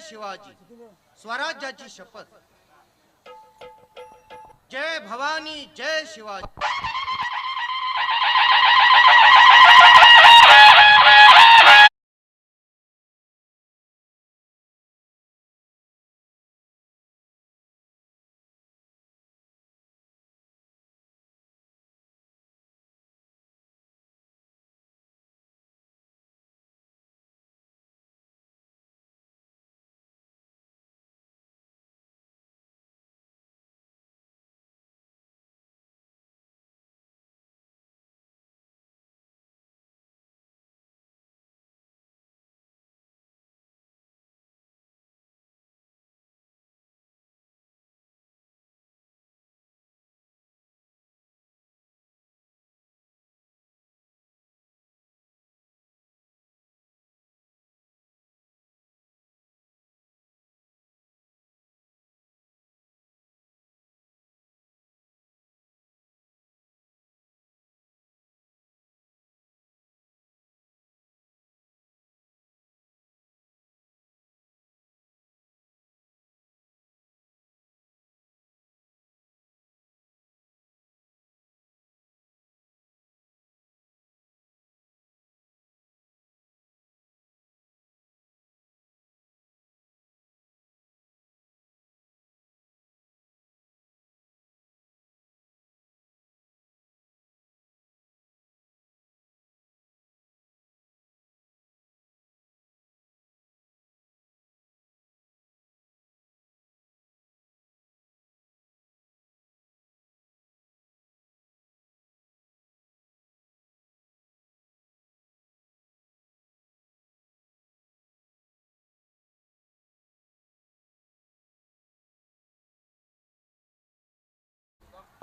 शिवाजी, स्वराज्याची शपथ। जय भवानी, जय शिवाजी।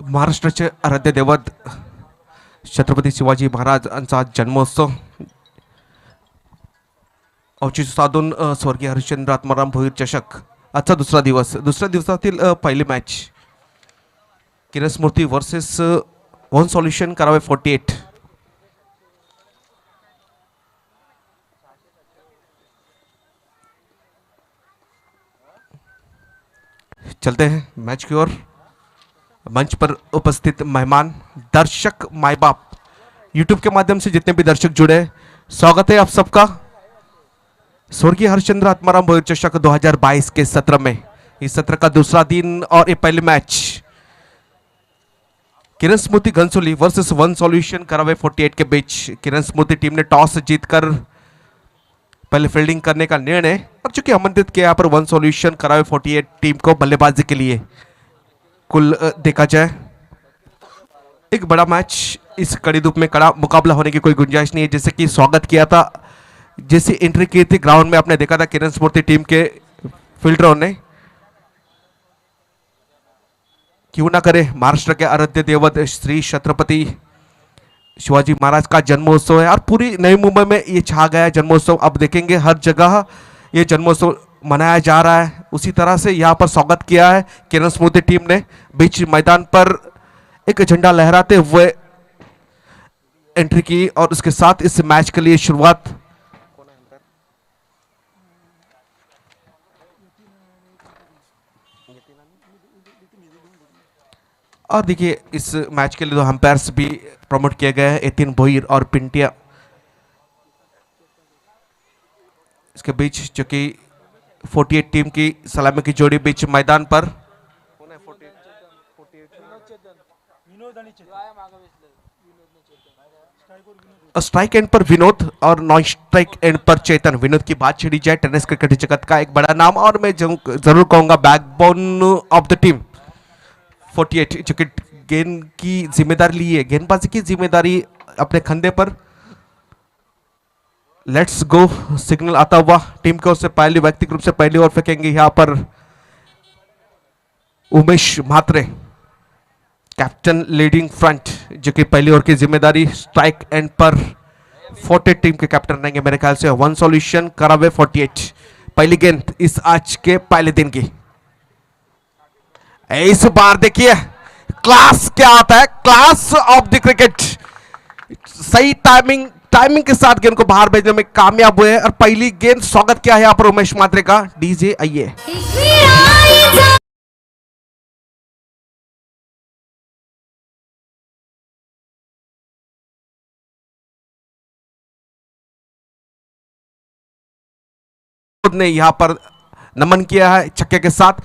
महाराष्ट्राचे आराध्य दैवत छत्रपती शिवाजी महाराजांचा जन्मोत्सव औचित्य साधून स्वर्गीय हरिश्चंद्र आत्माराम भोईर चषक आजचा दुसऱ्या दिवसातील पहिली मॅच किरण स्मृती वर्सेस वन सॉल्युशन करावे 48। चलते हैं मैच की ओर। मंच पर उपस्थित मेहमान, दर्शक, माई बाप, यूट्यूब के माध्यम से जितने भी दर्शक जुड़े, स्वागत है आप सबका स्वर्गीय हरिश्चंद्र आत्माराम भोईर चषक 2022 के सत्र में। इस सत्र का दूसरा दिन और ये पहली मैच किरण स्मृति घनसोली वर्सेस वन सॉल्यूशन करावे 48 के बीच। किरण स्मृति टीम ने टॉस जीतकर पहले फील्डिंग करने का निर्णय और चूंकि आमंत्रित किया यहाँ पर वन सॉल्यूशन करावे 48 टीम को बल्लेबाजी के लिए। कुल देखा जाए एक बड़ा मैच, इस कड़ी धूप में कड़ा मुकाबला होने की कोई गुंजाइश नहीं है। जैसे कि स्वागत किया था, जैसी एंट्री की थी ग्राउंड में, आपने देखा था किरण स्मृति टीम के फील्डरों ने। क्यों ना करे, महाराष्ट्र के आराध्य देवत श्री छत्रपति शिवाजी महाराज का जन्मोत्सव है और पूरी नई मुंबई में ये छा गया है जन्मोत्सव। अब देखेंगे हर जगह ये जन्मोत्सव मनाया जा रहा है। उसी तरह से यहाँ पर स्वागत किया है किरण स्मृति टीम ने। बीच मैदान पर एक झंडा लहराते हुए एंट्री की और उसके साथ इस मैच के लिए शुरुआत। और देखिए इस मैच के लिए दो अंपायर्स भी प्रमोट किए गए हैं, यतीन भोईर और पिंटिया। इसके बीच जो कि 48 टीम की सलामी की जोड़ी बीच मैदान पर। स्ट्राइक एंड पर विनोद और नॉन स्ट्राइक एंड पर चेतन। विनोद की बात छिड़ी जाए, टेनिस क्रिकेट जगत का एक बड़ा नाम और मैं जरूर कहूंगा बैकबोन ऑफ द टीम 48, जो कि गेंद की जिम्मेदारी ली है, गेंदबाजी की जिम्मेदारी अपने कंधे पर। लेट्स गो सिग्नल आता हुआ टीम को से पहली व्यक्तिगत रूप से पहली ओर फेंकेंगे यहाँ पर Umesh Mhatre, captain leading front, जो कि पहली ओवर की जिम्मेदारी स्ट्राइक एंड पर 48 टीम के कैप्टन रहेंगे मेरे ख्याल से। वन सॉल्यूशन करावे 48, पहली गेंद इस आज के पहले दिन की। इस बार देखिए क्लास क्या आता है, क्लास ऑफ द क्रिकेट। सही टाइमिंग टाइमिंग के साथ गेंद को बाहर भेजने में कामयाब हुए और पहली गेंद स्वागत किया है यहाँ पर उमेश मात्रे का। डीजे आइए। ने यहाँ पर नमन किया है छक्के के साथ,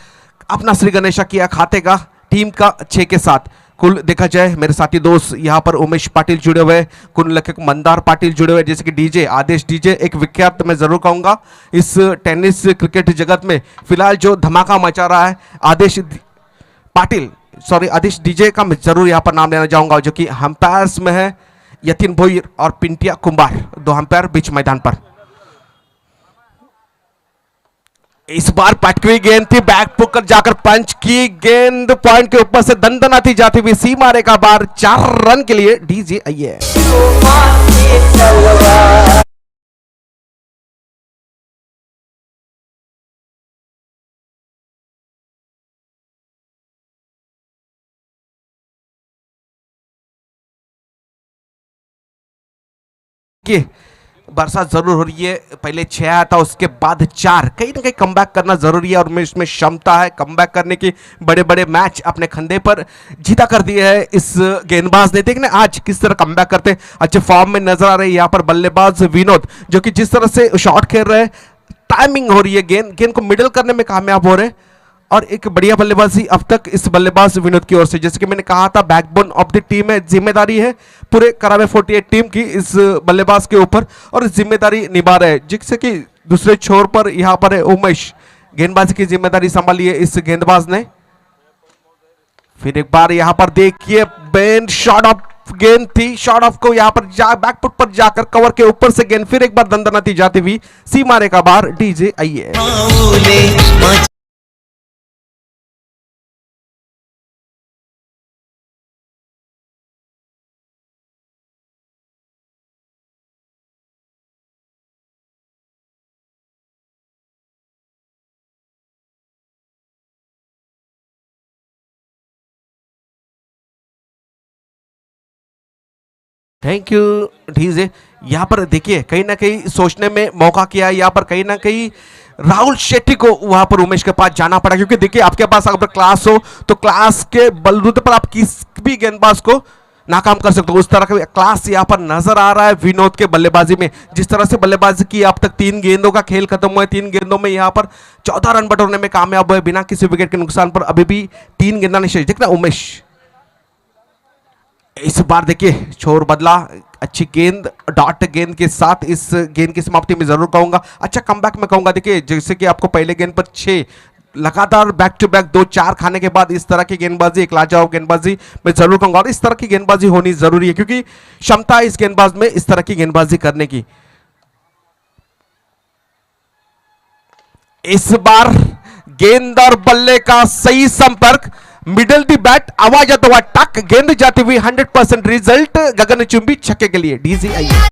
अपना श्री गणेशा किया खाते का टीम का 6 के साथ। कुल देखा जाए मेरे साथी दोस्त यहाँ पर उमेश पाटिल जुड़े हुए, कुल लेखक मंदार पाटिल जुड़े हुए, जैसे कि डीजे आदेश। डीजे एक विख्यात मैं जरूर कहूंगा इस टेनिस क्रिकेट जगत में फिलहाल जो धमाका मचा रहा है, आदेश पाटिल सॉरी आदेश डीजे का मैं जरूर यहाँ पर नाम लेना चाहूंगा, जो कि अंपायर्स में है यतिन भोईर और पिंटिया कुंभार, 2 अंपायर बीच मैदान पर। इस बार पटवी गेंद थी, बैक पुक कर जाकर पंच की गेंद पॉइंट के ऊपर से दंदनाती जाती हुई सीमा रेखा बार 4 रन के लिए। डीजे आइए। बरसात जरूर हो रही है, पहले 6 आया था, उसके बाद 4, कहीं ना कहीं कमबैक करना जरूरी है और मैं इसमें क्षमता है कमबैक करने की। बड़े बड़े मैच अपने खंदे पर जीता कर दिए है इस गेंदबाज ने। देखने आज किस तरह कमबैक करते, अच्छे फॉर्म में नजर आ रहे हैं यहाँ पर बल्लेबाज विनोद, जो कि जिस तरह से शॉट खेल रहे हैं, टाइमिंग हो रही है, गेंद को मिडल करने में कामयाब हो रहे हैं और एक बढ़िया बल्लेबाजी अब तक इस बल्लेबाज विनोद की ओर से। जैसे कि मैंने कहा था, बैकबोन ऑफ द टीम है, जिम्मेदारी है पूरे करावे 48 टीम की इस बल्लेबाज के ऊपर और जिम्मेदारी निभा रहे हैं। जिससे कि दूसरे छोर पर यहां पर है उमेश, गेंदबाजी की जिम्मेदारी संभाली है इस गेंदबाज ने। फिर एक बार यहां पर देखिए बेन शॉट ऑफ गेंद थी, शॉट ऑफ को यहां पर बैकफुट पर जाकर कवर के ऊपर से गेंद फिर एक बार दंदनाती जाती हुई सीमा रेखा बाहर। डीजे आइए। Thank you DJ. यहाँ पर देखिए कहीं ना कहीं सोचने में मौका किया, यहाँ पर कहीं ना कहीं राहुल शेट्टी को वहां पर उमेश के पास जाना पड़ा, क्योंकि देखिए आपके पास अगर क्लास हो तो क्लास के बलबूते पर आप किस भी गेंदबाज को नाकाम कर सकते हो। उस तरह का क्लास यहाँ पर नजर आ रहा है विनोद के बल्लेबाजी में। जिस तरह से बल्लेबाजी की अब तक 3 गेंदों का खेल खत्म हुआ है, 3 गेंदों में यहाँ पर 14 रन बटोरने में कामयाब हुए बिना किसी विकेट के नुकसान पर। अभी भी 3 गेंदा निशेष। देखना उमेश इस बार देखिए छोर बदला, अच्छी गेंद डॉट गेंद के साथ इस गेंद की समाप्ति में जरूर कहूंगा अच्छा कमबैक में कहूंगा। देखिए जैसे कि आपको पहले गेंद पर 6 लगातार बैक टू बैक 2-4 खाने के बाद इस तरह की गेंदबाजी एक लाजवाब गेंदबाजी मैं जरूर कहूंगा और इस तरह की गेंदबाजी होनी जरूरी है, क्योंकि क्षमता इस गेंदबाज में इस तरह की गेंदबाजी करने की। इस बार गेंद और बल्ले का सही संपर्क, मिडल दी बैट, आवाज आता हुआ टक, गेंद जाती हुई 100% रिजल्ट गगनचुंबी छक्के के लिए। डीजी आइए।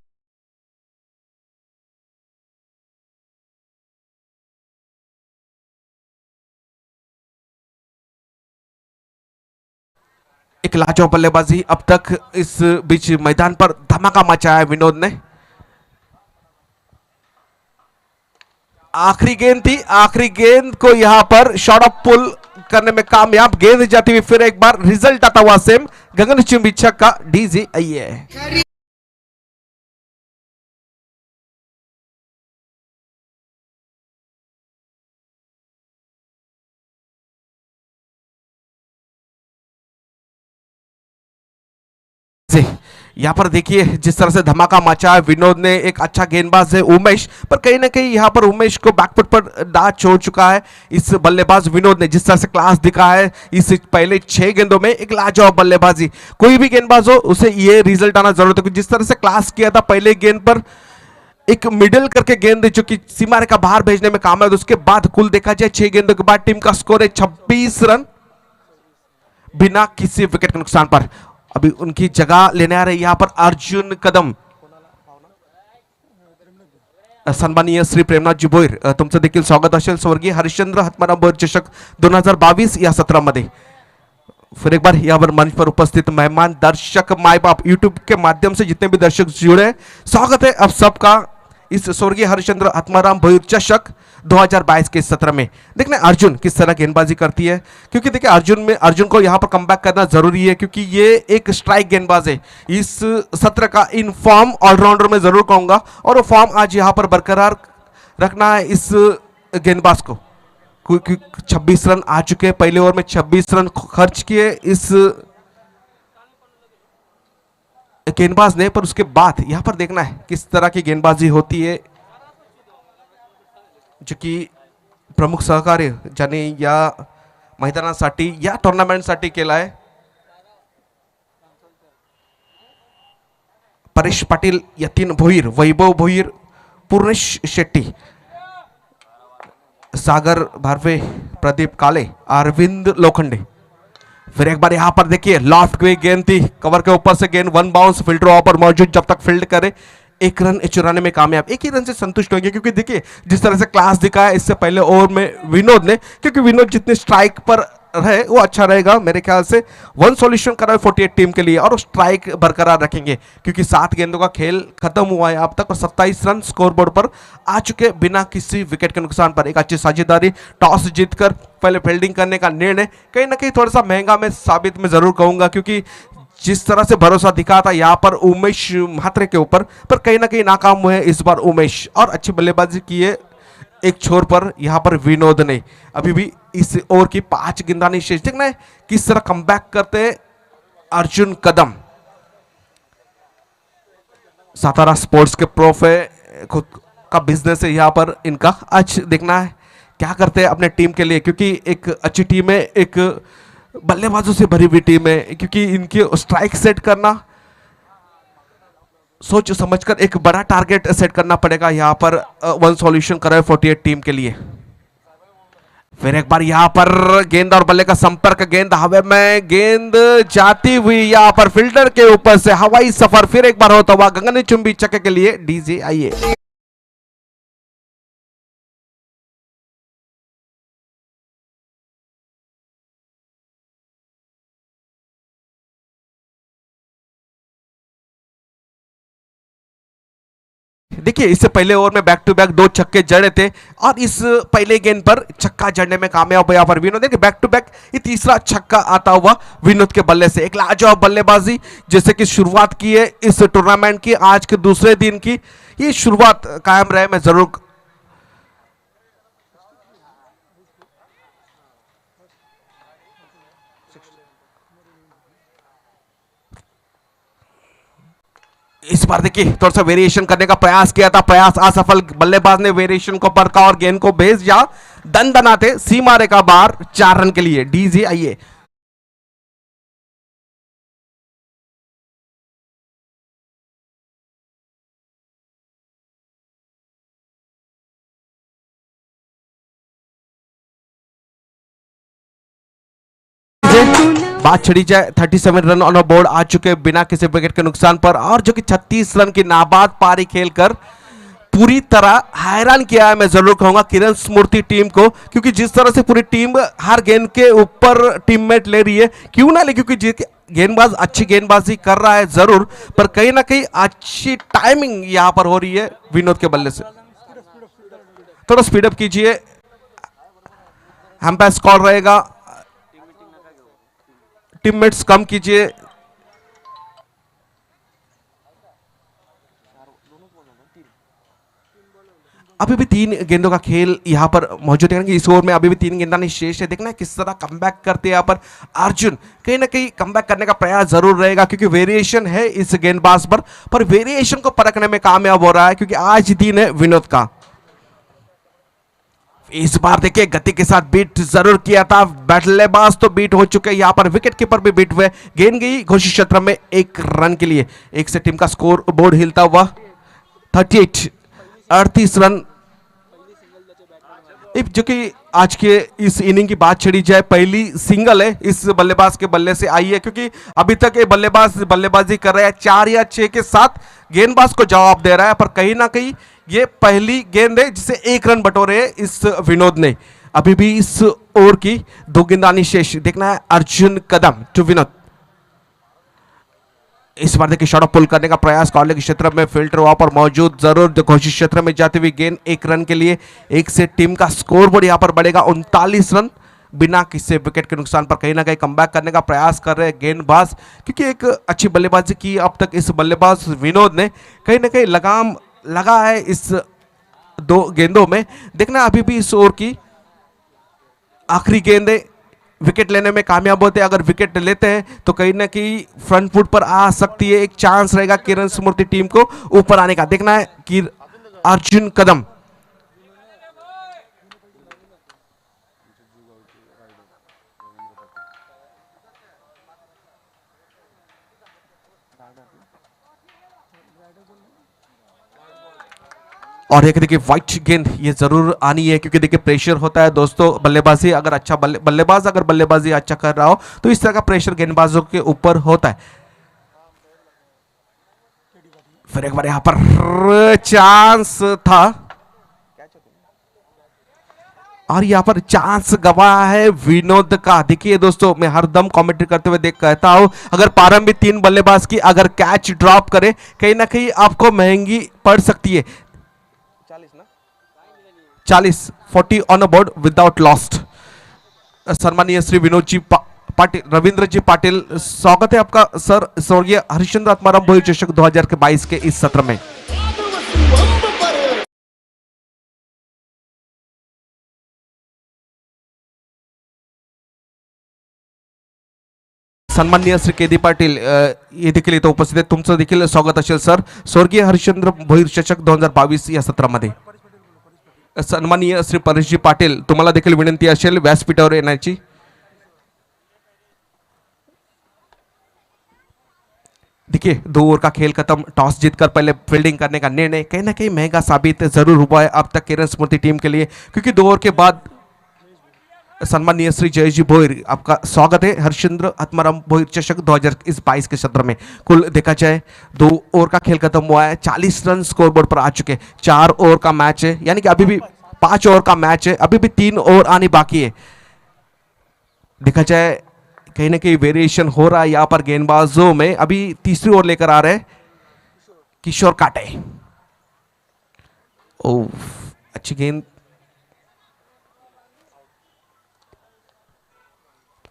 एक लाजवाब बल्लेबाजी अब तक इस बीच मैदान पर धमाका मचाया है विनोद ने। आखिरी गेंद थी, आखिरी गेंद को यहां पर शॉट ऑफ पुल करने में कामयाब, गेंद जाती हुई फिर एक बार रिजल्ट आता हुआ सेम गगनचुंबी छक्का। डीजे आइए। यहाँ पर देखिए जिस तरह से धमाका मचा है विनोद ने, एक अच्छा गेंदबाज है उमेश, पर कहीं ना कहीं यहाँ पर उमेश को बैकफुट पर दांत छोड़ चुका है इस बल्लेबाज विनोद ने। जिस तरह से क्लास दिखा है इस पहले 6 गेंदों में, एक लाजवाब बल्लेबाजी। कोई भी गेंदबाज हो उसे ये रिजल्ट आना जरूरत है। जिस तरह से क्लास किया था पहले गेंद पर, एक मिडिल करके गेंद जो कि सीमा रेखा बाहर भेजने में कामयाब, उसके बाद कुल देखा जाए 6 गेंदों के बाद टीम का स्कोर है 26 रन बिना किसी विकेट के नुकसान पर। अभी उनकी जगह लेने आ रहे यहाँ पर अर्जुन कदम, सन्माननीय श्री प्रेमनाथ जी भोईर, तुमचं देखील स्वागत असेल स्वर्गीय हरिश्चंद्र आत्माराम भोईर चषक 2022 या सत्रामध्ये। फिर एक बार यहाँ पर मंच पर उपस्थित मेहमान, दर्शक, माई बाप, यूट्यूब के माध्यम से जितने भी दर्शक जुड़े हैं, स्वागत है अब सबका इस स्वर्गीय हरिश्चंद्र आत्माराम भोईर चषक 2022 के सत्र में। देखना अर्जुन किस तरह गेंदबाजी करती है, क्योंकि देखिए अर्जुन को यहाँ पर कमबैक करना जरूरी है, क्योंकि ये एक स्ट्राइक गेंदबाज है। इस सत्र का इन फॉर्म ऑलराउंडर में जरूर कहूंगा, और वो फॉर्म आज यहाँ पर बरकरार रखना है इस गेंदबाज को। 26 रन आ चुके हैं, पहले ओवर में 26 रन खर्च किए इस गेंदबाज ने, पर उसके बाद यहां पर देखना है किस तरह की गेंदबाजी होती है, जो कि प्रमुख सहकार्य ज्याने या मैदानासाठी या टुर्नामेंटसाठी केला आहे। परेश पाटील, यतीन भोईर, वैभव भोईर, पूर्णेश शेट्टी, सागर भारवे, प्रदीप काले, अरविंद लोखंडे। फिर एक बार यहां पर देखिए लॉफ्ट की गेंद थी, कवर के ऊपर से गेंद, वन बाउंस, फील्डर वहां पर मौजूद, जब तक फील्ड करे 1 रन चुराने में कामयाब। 1 ही रन से संतुष्ट होंगे, क्योंकि देखिए जिस तरह से क्लास दिखाया इससे पहले ओवर में विनोद ने, क्योंकि विनोद जितने स्ट्राइक पर रहे वो अच्छा रहेगा मेरे ख्याल से। 1 सॉल्यूशन कराए 48 टीम के लिए, और स्ट्राइक बरकरार रखेंगे, क्योंकि 7 गेंदों का खेल खत्म हुआ है अब तक, और 27 रन स्कोरबोर्ड पर आ चुके बिना किसी विकेट के नुकसान पर। एक अच्छी साझेदारी, टॉस जीतकर पहले फील्डिंग करने का निर्णय कहीं ना कहीं थोड़ा सा महंगा मैं साबित में जरूर कहूंगा, क्योंकि जिस तरह से भरोसा दिखा था यहाँ पर उमेश म्हात्रे के ऊपर, पर कहीं ना कहीं नाकाम हुए इस बार उमेश, और अच्छी बल्लेबाजी की है एक छोर पर यहाँ पर विनोद ने। अभी भी इस ओवर की 5 गेंदानी शेष, देखना है किस तरह कमबैक करते हैं अर्जुन कदम। सातारा स्पोर्ट्स के प्रोफ है, खुद का बिजनेस है यहाँ पर इनका। आज देखना है क्या करते हैं अपने टीम के लिए, क्योंकि एक अच्छी टीम है, एक बल्लेबाजों से भरी हुई टीम है, क्योंकि इनके स्ट्राइक सेट करना सोच समझकर एक बड़ा टारगेट सेट करना पड़ेगा यहाँ पर 1 सॉल्यूशन कराए 48 टीम के लिए। फिर एक बार यहाँ पर गेंद और बल्ले का संपर्क, गेंद हवा में, गेंद जाती हुई यहाँ पर फील्डर के ऊपर से हवाई सफर। फिर एक बार होता हुआ गगन चुंबी छक्के के लिए डीजे आइए। देखिए इससे पहले ओवर में बैक टू बैक 2 छक्के जड़े थे, और इस पहले गेंद पर छक्का जड़ने में कामयाब हुआ पर विनोद। देखिए बैक टू बैक ये तीसरा छक्का आता हुआ विनोद के बल्ले से। एक लाजवाब बल्लेबाजी, जैसे कि शुरुआत की है इस टूर्नामेंट की, आज के दूसरे दिन की ये शुरुआत कायम रहे, मैं जरूर इस बार देखिए थोड़ा सा वेरिएशन करने का प्रयास किया था, प्रयास असफल। बल्लेबाज ने वेरिएशन को परखा और गेंद को भेज दिया दनदनाते सीमा रेखा बाहर 4 रन के लिए। डीजे आइए। बात छड़ी जाए 37 रन ऑन बोर्ड आ चुके बिना किसी विकेट के नुकसान पर, और जो कि 36 रन की नाबाद पारी खेलकर पूरी तरह हैरान किया है मैं जरूर कहूंगा किरण स्मृति टीम को, क्योंकि जिस तरह से पूरी टीम हर गेंद के ऊपर टीममेट ले रही है, क्यों ना ले, क्योंकि गेंदबाज अच्छी गेंदबाजी कर रहा है जरूर, पर कहीं ना कहीं अच्छी टाइमिंग यहां पर हो रही है विनोद के बल्ले से। थोड़ा स्पीड अप कीजिए, एम्पायर कॉल रहेगा, टीममेट्स कम कीजिए। अभी भी 3 गेंदों का खेल यहां पर मौजूद है, इस ओवर में अभी भी 3 गेंदानी शेष है। देखना है किस तरह कमबैक करते हैं यहाँ पर अर्जुन। कहीं ना कहीं कमबैक करने का प्रयास जरूर रहेगा, क्योंकि वेरिएशन है इस गेंदबाज पर वेरिएशन को परखने में कामयाब हो रहा है, क्योंकि आज दिन है विनोद का। इस बार देखिए गति के साथ बीट जरूर किया था, बल्लेबाज तो बीट हो चुके हैं, यहां पर विकेट कीपर भी बीट हुए। गेंद गई घोषित क्षेत्र में 1 रन के लिए। 1 से टीम का स्कोर बोर्ड हिलता हुआ 38 रन। जो कि आज के इस इनिंग की बात छड़ी जाए, पहली सिंगल है इस बल्लेबाज के बल्ले से आई है, क्योंकि अभी तक ये बल्लेबाज बल्लेबाजी कर रहा है 4 या 6 के साथ गेंदबाज को जवाब दे रहा है, पर कहीं ना कहीं ये पहली गेंद है जिसे 1 रन बटोरे इस विनोद ने। अभी भी इस ओवर की 2 गेंदानी शेष। देखना है अर्जुन कदम टू विनोद। इस बार देखिए शॉट ऑफ पुल करने का प्रयास कॉर्नर के क्षेत्र में, फिल्टर वहां पर मौजूद, जरूर घोषित क्षेत्र में जाती हुई गेंद 1 रन के लिए। 1 से टीम का स्कोर बोर्ड यहां पर बढ़ेगा 39 रन बिना किसी विकेट के नुकसान पर। कहीं ना कहीं कमबैक करने का प्रयास कर रहे हैं गेंदबाज, क्योंकि एक अच्छी बल्लेबाजी की अब तक इस बल्लेबाज विनोद ने। कहीं ना कहीं लगाम लगा है इस 2 गेंदों में। देखना अभी भी इस ओवर की आखिरी गेंदें विकेट लेने में कामयाब होते हैं। अगर विकेट लेते हैं तो कहीं ना कहीं फ्रंट फुट पर आ सकती है, एक चांस रहेगा किरण स्मृति टीम को ऊपर आने का। देखना है कि अर्जुन कदम और एक देखिए वाइट गेंद ये जरूर आनी है, क्योंकि देखिए प्रेशर होता है दोस्तों। बल्लेबाजी अगर अच्छा बल्लेबाज अगर बल्लेबाजी अच्छा कर रहा हो तो इस तरह का प्रेशर गेंदबाजों के ऊपर होता है। फिर एक बार यहां पर चांस था और यहां पर चांस गवाया है विनोद का। देखिए दोस्तों, मैं हरदम कमेंट्री करते हुए देख कहता हूं, अगर प्रारंभिक 3 बल्लेबाज की अगर कैच ड्रॉप करे कहीं ना कहीं आपको महंगी पड़ सकती है। 40 on a board without lost. सम्मानीय श्री विनोद जी पाटिल, रविंद्र जी पाटिल, स्वागत है आपका सर स्वर्गीय हरिश्चंद्र आत्माराम भोईर चषक 2022 के इस सत्र में। सन्माननीय श्री केदी पाटील ये देखील इथं उपस्थित आहेत, तुमचं देखील स्वागत असेल सर स्वर्गीय हरिश्चंद्र भोईर चषक 2022 या सत्रामध्ये। सन्माननीय श्री परेशजी पाटील, तुम्हाला देखील विनंती असेल व्यासपीठावर येण्याची। देखिए 2 ओवर का खेल खत्म, टॉस जीतकर पहले फील्डिंग करने का निर्णय कहीं ना कहीं महंगा साबित जरूर हुआ है अब तक किरण स्मृति टीम के लिए, क्योंकि 2 ओवर के बाद सम्माननीय श्री जयजी भोईर, आपका स्वागत है हरिश्चंद्र आत्माराम भोईर चषक 2022 के सत्र में। कुल देखा जाए 2 ओवर का खेल खत्म हुआ है, 40 रन स्कोरबोर्ड पर आ चुके। 4 ओवर का मैच है, यानी कि अभी भी 5 ओवर का मैच है, अभी भी 3 ओवर आनी बाकी है। देखा जाए कहीं ना कहीं वेरिएशन हो रहा है यहां पर गेंदबाजों में। अभी तीसरी ओवर लेकर आ रहे हैं किशोर काटे। ओह अच्छी गेंद,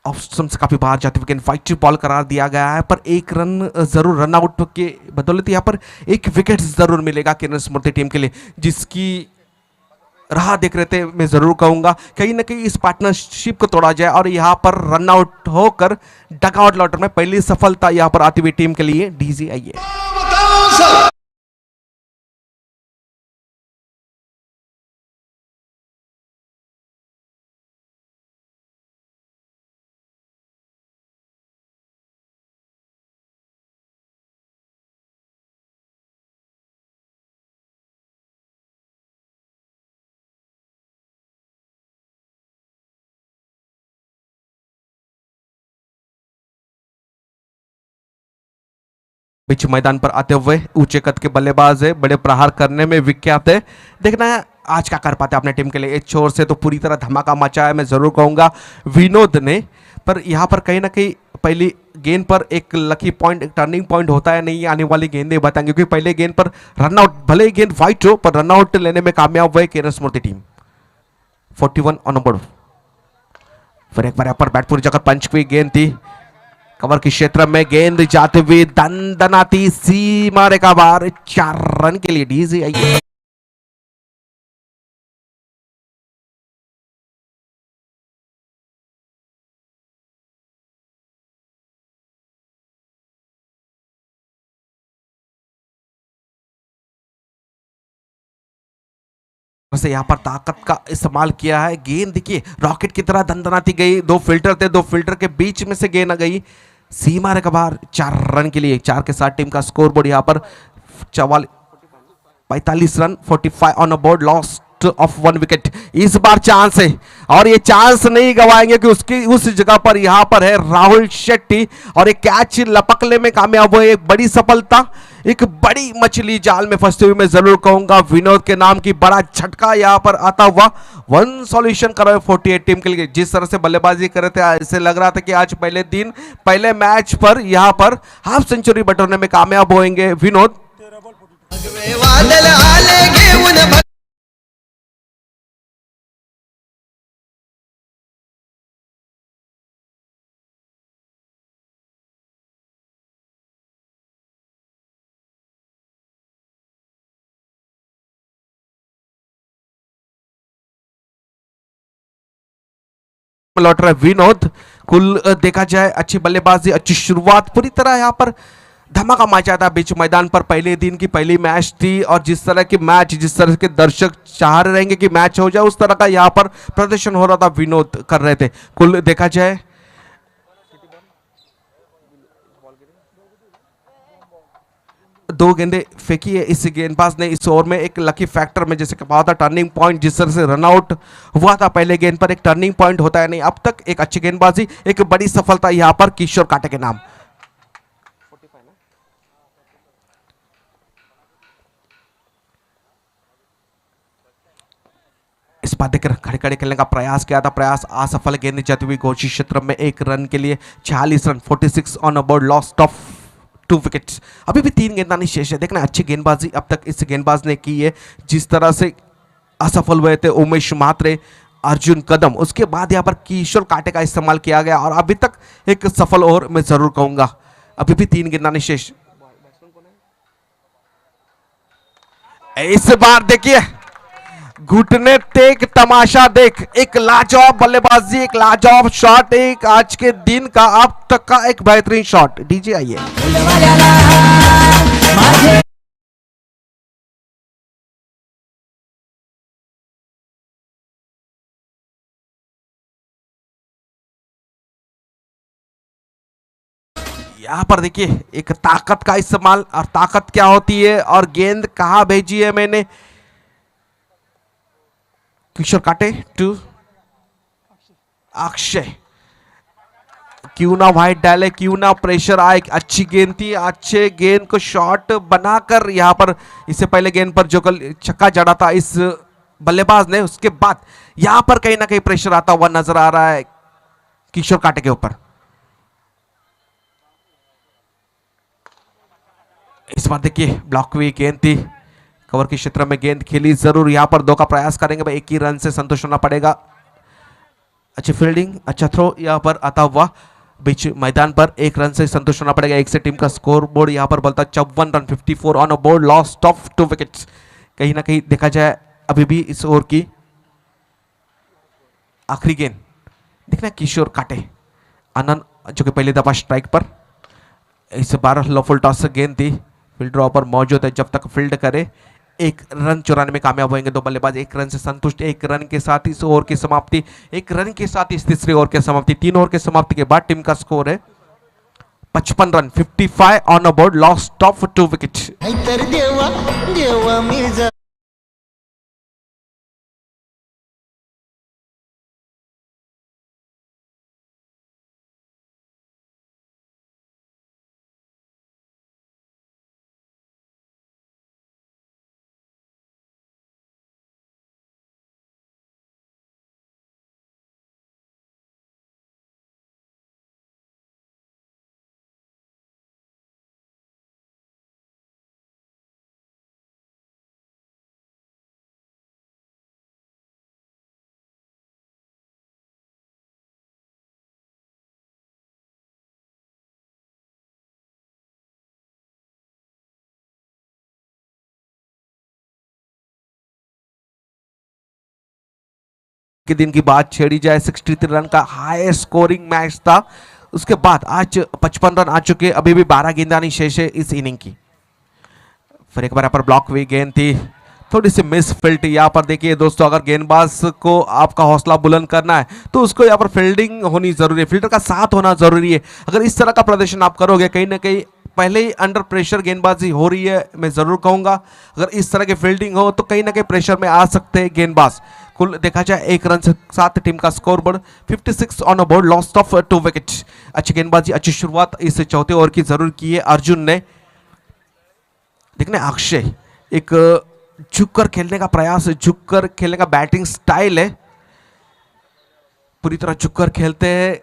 ऑफ स्टंप से काफी बाहर जाते हुए फाइट बॉल करार दिया गया है, पर 1 रन जरूर रन आउट के बदौलत यहाँ पर 1 विकेट जरूर मिलेगा किरण स्मृति टीम के लिए, जिसकी राह देख रहे थे। मैं जरूर कहूंगा कहीं ना कहीं इस पार्टनरशिप को तोड़ा जाए और यहाँ पर रन आउट होकर डकआउट लॉटर में पहली सफलता यहाँ पर आती हुई टीम के लिए डीजी आई है। बीच मैदान पर आते हुए ऊंचे कद के बल्लेबाज है, बड़े प्रहार करने में विख्यात है। देखना है आज क्या कर पाते हैं अपने टीम के लिए। एक छोर से तो पूरी तरह धमाका मचा है, मैं जरूर कहूंगा विनोद ने, पर यहाँ पर कहीं ना कहीं पहली गेंद पर एक लकी पॉइंट, एक टर्निंग पॉइंट होता है नहीं, आने वाली गेंदें बताएंगे, क्योंकि पहले गेंद पर रनआउट, भले ही गेंद वाइट हो पर रनआउट लेने में कामयाब हुए किरण स्मृति टीम। 41 on board. फिर एक बार यहाँ पर बैट पूरी जगह पंच हुई गेंद थी, कवर के क्षेत्र में गेंद जाते हुए दनदनाती सीमा रेखा बाहर, 4 रन के लिए डीजी आई है। वैसे यहाँ पर ताकत का इस्तेमाल किया है, गेंद देखिए रॉकेट की तरह दंदनाती गई। 2 फिल्टर थे, 2 फिल्टर के बीच में से गेंद आ गई सीमा रेखा बाहर, 4 रन के लिए। 4 के साथ टीम का स्कोर बोर्ड यहाँ पर 45 run, 45 on a board, lost lost of 1 wicket. Is bar chance है और ये चांस नहीं गवाएंगे कि उसकी उस जगह पर यहां पर है राहुल शेट्टी और एक कैच लपकने में कामयाब हुए। एक बड़ी सफलता, एक बड़ी मछली जाल में फंसते हुए मैं जरूर कहूंगा विनोद के नाम की। बड़ा झटका यहां पर आता हुआ 1 सॉल्यूशन करा 48 टीम के लिए। जिस तरह से बल्लेबाजी कर रहे थे ऐसे लग रहा था कि आज पहले दिन पहले मैच पर यहां पर हाफ सेंचुरी बटोरने में कामयाब होंगे विनोद। वादळ आले घेऊन लौट रहा है विनोद। कुल देखा जाए अच्छी बल्लेबाजी, अच्छी शुरुआत, पूरी तरह यहां पर धमाका मचा था बीच मैदान पर। पहले दिन की पहली मैच थी और जिस तरह की मैच, जिस तरह के दर्शक चाह रहे रहेंगे कि मैच हो जाए, उस तरह का यहां पर प्रदर्शन हो रहा था विनोद कर रहे थे। कुल देखा जाए 2 गेंदें फेंकी है इस गेंदबाज ने इस ओवर में। एक लकी फैक्टर में जैसे कहा था टर्निंग पॉइंट, जिस तरह से रनआउट हुआ था पहले गेंद पर, एक टर्निंग पॉइंट होता है नहीं अब तक। एक अच्छी गेंदबाजी, एक बड़ी सफलता यहां पर किशोर काटे के नाम। इस बात देखकर खड़े खड़े खेलने का प्रयास किया था, प्रयास असफल। गेंद जाती हुई घोषित क्षेत्र में 1 रन के लिए 46 run, 46 on aboard, lost of 2 wickets. अभी भी 3 गेंदबाजी शेष है। देखना अच्छी गेंदबाजी अब तक इस गेंदबाज ने की है। जिस तरह से असफल हुए थे उमेश म्हात्रे, अर्जुन कदम, उसके बाद यहाँ पर किशोर काटे का इस्तेमाल किया गया और अभी तक एक सफल ओवर मैं जरूर कहूंगा। अभी भी 3 गेंदबाजी शेष। इस बार देखिए घुटने टेक तमाशा देख, एक लाजवाब बल्लेबाजी, एक लाजवाब शॉट, एक आज के दिन का अब तक का एक बेहतरीन शॉट। डीजे आइए। यहां पर देखिए एक ताकत का इस्तेमाल, और ताकत क्या होती है और गेंद कहां भेजी है मैंने। किशोर काटे टू अक्षय, क्यों ना वाइड डाले, क्यों ना प्रेशर आए। अच्छी गेंद थी, अच्छे गेंद को शॉट बनाकर यहां पर इससे पहले गेंद पर जो कल छक्का जड़ा था इस बल्लेबाज ने, उसके बाद यहां पर कहीं ना कहीं प्रेशर आता हुआ नजर आ रहा है किशोर काटे के ऊपर। इस बार देखिए ब्लॉक हुई गेंद थी, कवर के क्षेत्र में गेंद खेली जरूर। यहां पर 2 का प्रयास करेंगे भाई, 1 ही रन से संतुष्ट होना पड़ेगा। अच्छी फील्डिंग, अच्छा थ्रो यहां पर आता हुआ बीच मैदान पर, 1 रन से संतुष्ट होना पड़ेगा। 1 से टीम का स्कोर बोर्ड यहां पर बोलता 54 run, 54 on a board, lost of 2 wickets. कहीं ना कहीं देखा जाए अभी भी इस ओवर की आखिरी गेंद देखना किशोर काटे, आनंद जो कि पहली दफा स्ट्राइक पर। इस बार लो फुल टॉस गेंद थी, फील्डर पर मौजूद है, जब तक फील्ड करे 1 रन चुराने में कामयाब होंगे 2 बल्लेबाज। 1 रन से संतुष्ट, 1 रन के साथ इस ओवर की समाप्ति, 1 रन के साथ इस तीसरे ओवर की समाप्ति। 3 ओवर की समाप्ति के बाद टीम का स्कोर है 55 run, 55 on a board, lost of 2 wicket. देवा देवा मिर्जा के दिन की बात छेड़ी जाए, 63 रन का हाई स्कोरिंग मैच था। उसके बाद आज 55 रन आ चुके, अभी भी 12 गेंदानी शेष है इस इनिंग की। फिर एक बार यहाँ पर ब्लॉक हुई गेंद थी, थोड़ी सी मिस फील्ड। यहाँ पर देखिए दोस्तों, अगर गेंदबाज को आपका हौसला बुलंद करना है तो उसको यहाँ पर फील्डिंग होनी जरूरी है, फील्डर का साथ होना जरूरी है। अगर इस तरह का प्रदर्शन आप करोगे कहीं ना कहीं पहले ही अंडर प्रेशर गेंदबाजी हो रही है, मैं जरूर कहूंगा अगर इस तरह की फील्डिंग हो तो कहीं ना कहीं प्रेशर में आ सकते हैं गेंदबाज। कुल देखा जाए 1 रन से साथ टीम का score board 56 on a board, lost of 2 wicket. अच्छी गेंदबाजी, अच्छी शुरुआत इस चौथे ओवर की जरूर की है अर्जुन ने। देखने अक्षय एक झुककर खेलने का प्रयास, झुककर खेलने का बैटिंग स्टाइल है, पूरी तरह झुककर खेलते हैं।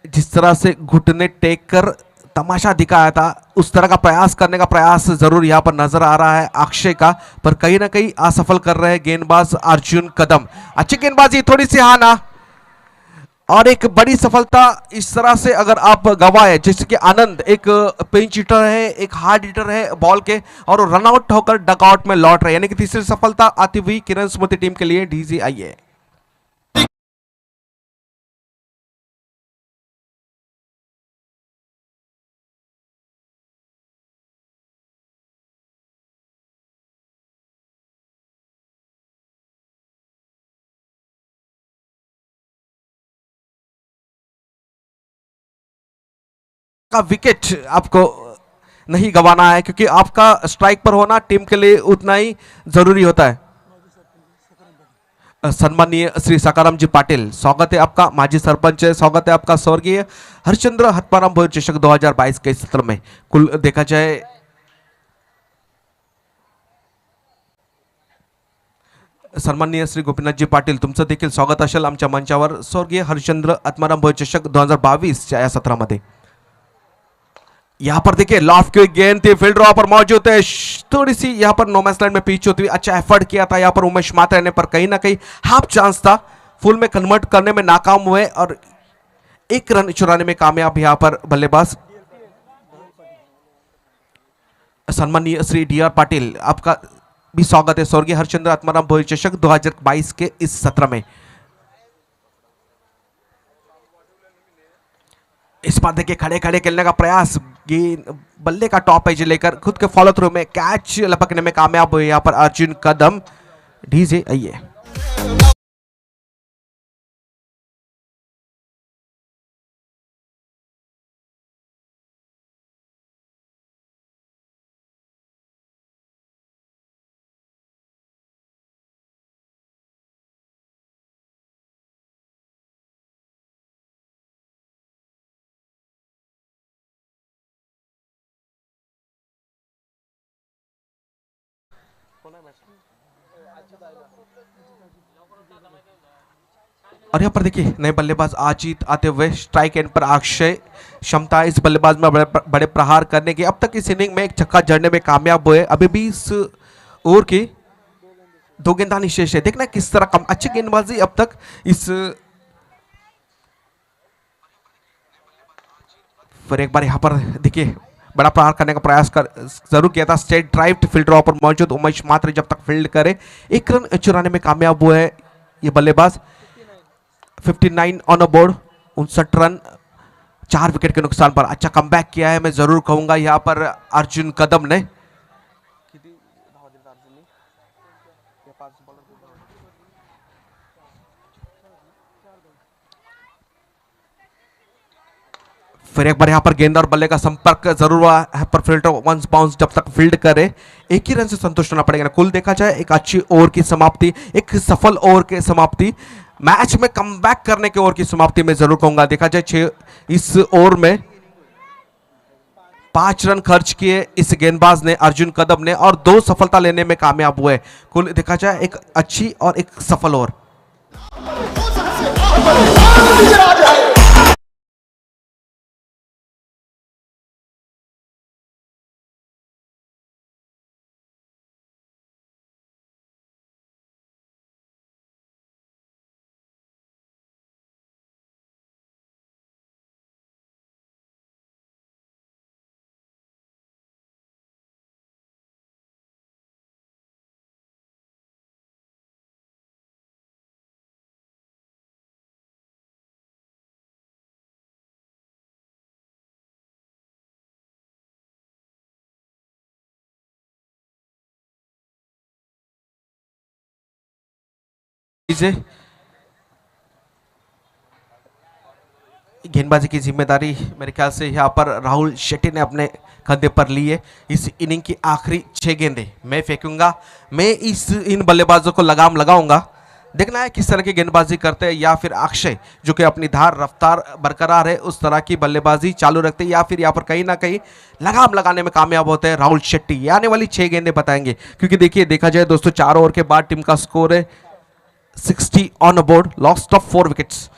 जिस तरह से घुटने टेक कर तमाशा दिखाया था उस तरह का प्रयास करने का प्रयास जरूर यहां पर नजर आ रहा है अक्षय का, पर कहीं ना कहीं असफल कर रहे हैं गेंदबाज अर्जुन कदम। अच्छी गेंदबाजी, थोड़ी सी हाना और एक बड़ी सफलता इस तरह से अगर आप गवाए, जैसे कि आनंद एक पिंच हिटर है, एक हार्ड हिटर है बॉल के, और रनआउट होकर डकआउट में लौट रहे, यानी कि तीसरी सफलता आती हुई किरण स्मृति टीम के लिए डीजी आई है। का विकेट आपको नहीं गंवाना है, क्योंकि आपका स्ट्राइक पर होना टीम के लिए उतना ही जरूरी होता है। सम्मानीय श्री सकाराम जी पाटिल, स्वागत है आपका। माजी सरपंच है, स्वागत है आपका स्वर्गीय हरिश्चंद्र हत्माराम भोज चषक 2022 के सत्र में। कुल देखा जाए सन्माननीय श्री गोपीनाथ जी पाटील, तुमचं देखील स्वागत असेल आमच्या मंचावर स्वर्गीय हरिश्चंद्र आत्माराम भोज चषक 2022 या सत्रामध्ये। यहाँ पर देखिए लॉफ्ट की गेंद थी, फील्डर वहां पर मौजूद है, थोड़ी सी यहाँ पर नो मैच लैंड में पीछे होती हुई, अच्छा एफर्ट किया था यहाँ पर उमेश मात्रे ने, पर कहीं ना कहीं हाफ चांस था, फुल में कन्वर्ट करने में नाकाम हुए और 1 रन चुराने में कामयाब यहाँ पर बल्लेबाज। सम्मानीय श्री डी आर पाटिल, आपका भी स्वागत है स्वर्गीय हरिश्चंद्र आत्माराम भोज चषक 2022 के इस सत्र में। इस बार देखिए खड़े खड़े खेलने का प्रयास, गेंद बल्ले का टॉप एज लेकर खुद के फॉलो थ्रू में कैच लपकने में कामयाब हुए यहां पर अर्जुन कदम। डीजे आइए। और यहाँ पर देखिए नए बल्लेबाज अजीत आते हुए, स्ट्राइक एंड पर अक्षय, क्षमता इस बल्लेबाज में बड़े प्रहार करने की। अब तक इस इनिंग में एक छक्का जड़ने में कामयाब हुए, अभी भी इस ओवर की 2 गेंदबाजी शेष है। देखना किस तरह कम अच्छी गेंदबाजी अब तक इस, फिर एक बार यहाँ पर देखिए बड़ा प्रहार करने का प्रयास कर जरूर किया था, स्ट्रेट ड्राइव फील्डर पर मौजूद उमेश मात्र जब तक फील्ड करे 1 रन चुराने में कामयाब हुए है ये बल्लेबाज। 59 on a board, 59 run 4 wicket के नुकसान पर अच्छा कमबैक किया है, मैं जरूर कहूंगा यहाँ पर अर्जुन कदम ने। फिर एक बार यहाँ पर गेंद और बल्ले का संपर्क जरूर हुआ है, पर फील्डर वंस बाउंस जब तक फील्ड करे 1 ही रन से संतुष्ट होना पड़ेगा। कुल देखा जाए एक अच्छी ओवर की समाप्ति, एक सफल ओवर की समाप्ति, मैच में कमबैक करने के ओवर की समाप्ति में जरूर कहूंगा। देखा जाए 6 इस ओवर में 5 रन खर्च किए इस गेंदबाज ने अर्जुन कदम ने, और 2 सफलता लेने में कामयाब हुए। कुल देखा जाए एक अच्छी और एक सफल ओवर। गेंदबाजी की जिम्मेदारी मेरे ख्याल से यहाँ पर राहुल शेट्टी ने अपने कंधे पर ली है। इस इनिंग की आखिरी 6 गेंदें मैं फेंकूंगा, मैं इन बल्लेबाजों को लगाम लगाऊंगा। देखना है किस तरह की गेंदबाजी करते हैं, या फिर अक्षय जो कि अपनी धार रफ्तार बरकरार है उस तरह की बल्लेबाजी चालू रखते हैं, या फिर यहाँ पर कहीं ना कहीं लगाम लगाने में कामयाब होते हैं राहुल शेट्टी। ये आने वाली 6 गेंदें बताएंगे, क्योंकि देखिए देखा जाए दोस्तों 4 ओवर के बाद टीम का स्कोर है 60 on board, lost of 4 wickets.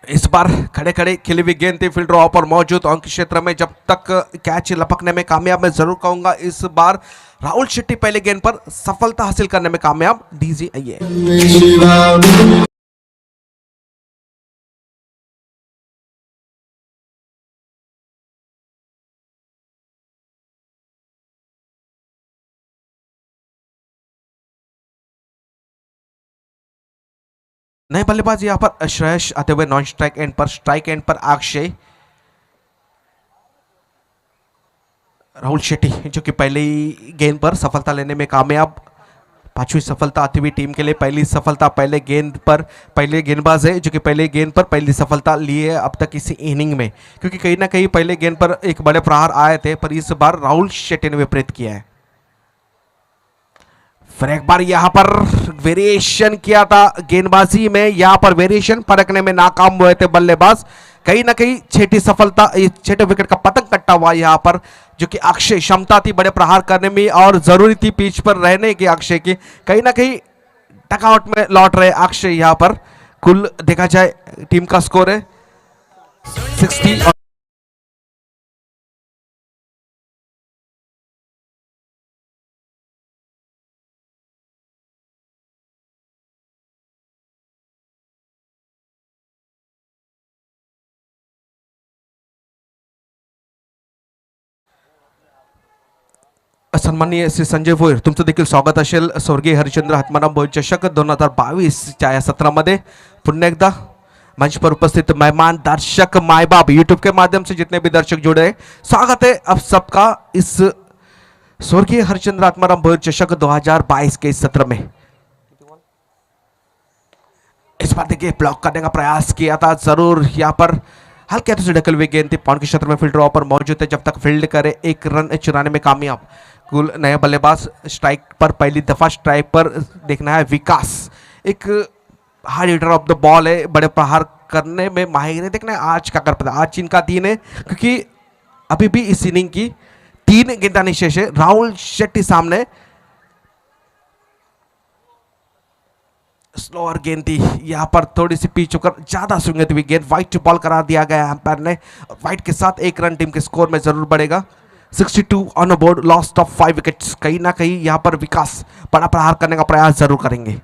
इस बार खड़े खड़े खिली हुई गेंद थी फील्डर ऑफ पर मौजूद अंक क्षेत्र में, जब तक कैच लपकने में कामयाब मैं जरूर कहूंगा। इस बार राहुल शेट्टी पहले गेंद पर सफलता हासिल करने में कामयाब। डीजी आइए। नए बल्लेबाज यहां पर श्रेयस आते हुए नॉन स्ट्राइक एंड पर, स्ट्राइक एंड पर अक्षय। राहुल शेट्टी जो कि पहले ही गेंद पर सफलता लेने में कामयाब, 5वीं सफलता आती हुई टीम के लिए, पहली सफलता पहले गेंद पर, पहले गेंदबाज है जो कि पहले गेंद पर पहली सफलता ली है अब तक इसी इनिंग में, क्योंकि कहीं ना कहीं पहले गेंद पर एक बड़े प्रहार आए थे, पर इस बार राहुल शेट्टी ने विपरीत किया है। फिर एक बार यहां पर वेरिएशन किया था गेंदबाजी में, यहां पर वेरिएशन परखने में नाकाम हुए थे बल्लेबाज। कहीं ना कहीं छठी सफलता, 6ठे विकेट का पतंग कट्टा हुआ यहां पर, जो कि अक्षय क्षमता थी बड़े प्रहार करने में और जरूरी थी पिच पर रहने की अक्षय की, कहीं ना कहीं टकआउट में लौट रहे अक्षय। यहां पर कुल देखा जाए टीम का स्कोर है 60। सन्माननीय श्री संजय भोईर, तुमचं देखील स्वागत असेल स्वर्गीय हरिश्चंद्र आत्माराम भोईर चषक 2022च्या या सत्रामध्ये। पुन्हा एकदा मंच पर उपस्थित मेहमान, दर्शक, माय बाप, यूट्यूब के माध्यम से जितने भी दर्शक जुड़े हैं, स्वागत है अब सबका इस स्वर्गीय हरिश्चंद्र आत्माराम भोईर चषक 2022 के इस सत्र में। इस बार देखिए ब्लॉक करने का प्रयास किया था जरूर, यहाँ पर हल्के हाथों से ढकल हुई गेंद थी, पॉइंट के क्षेत्र में फील्डर ऑफ पर मौजूद है, जब तक फील्ड करे 1 रन चुराने में कामयाब। कुल नया बल्लेबाज स्ट्राइक पर, पहली दफा स्ट्राइक पर देखना है विकास, एक hard hitter of the ball है, बड़े प्रहार करने में माहिर है। देखना है आज क्या कर पाता, आज इनका 3 है, क्योंकि अभी भी इस इनिंग की 3 गेंदानी शेष है। राहुल शेट्टी सामने, स्लोअर गेंद थी, यहां पर थोड़ी सी पिच होकर ज्यादा स्विंग हुई गेंद, वाइट बॉल करा दिया गया अंपायर ने। वाइट के साथ 1 रन टीम के स्कोर में जरूर बढ़ेगा। 62 on board, lost of 5 wickets. कहीं ना कहीं यहां पर विकास बड़ा प्रहार करने का प्रयास जरूर करेंगे।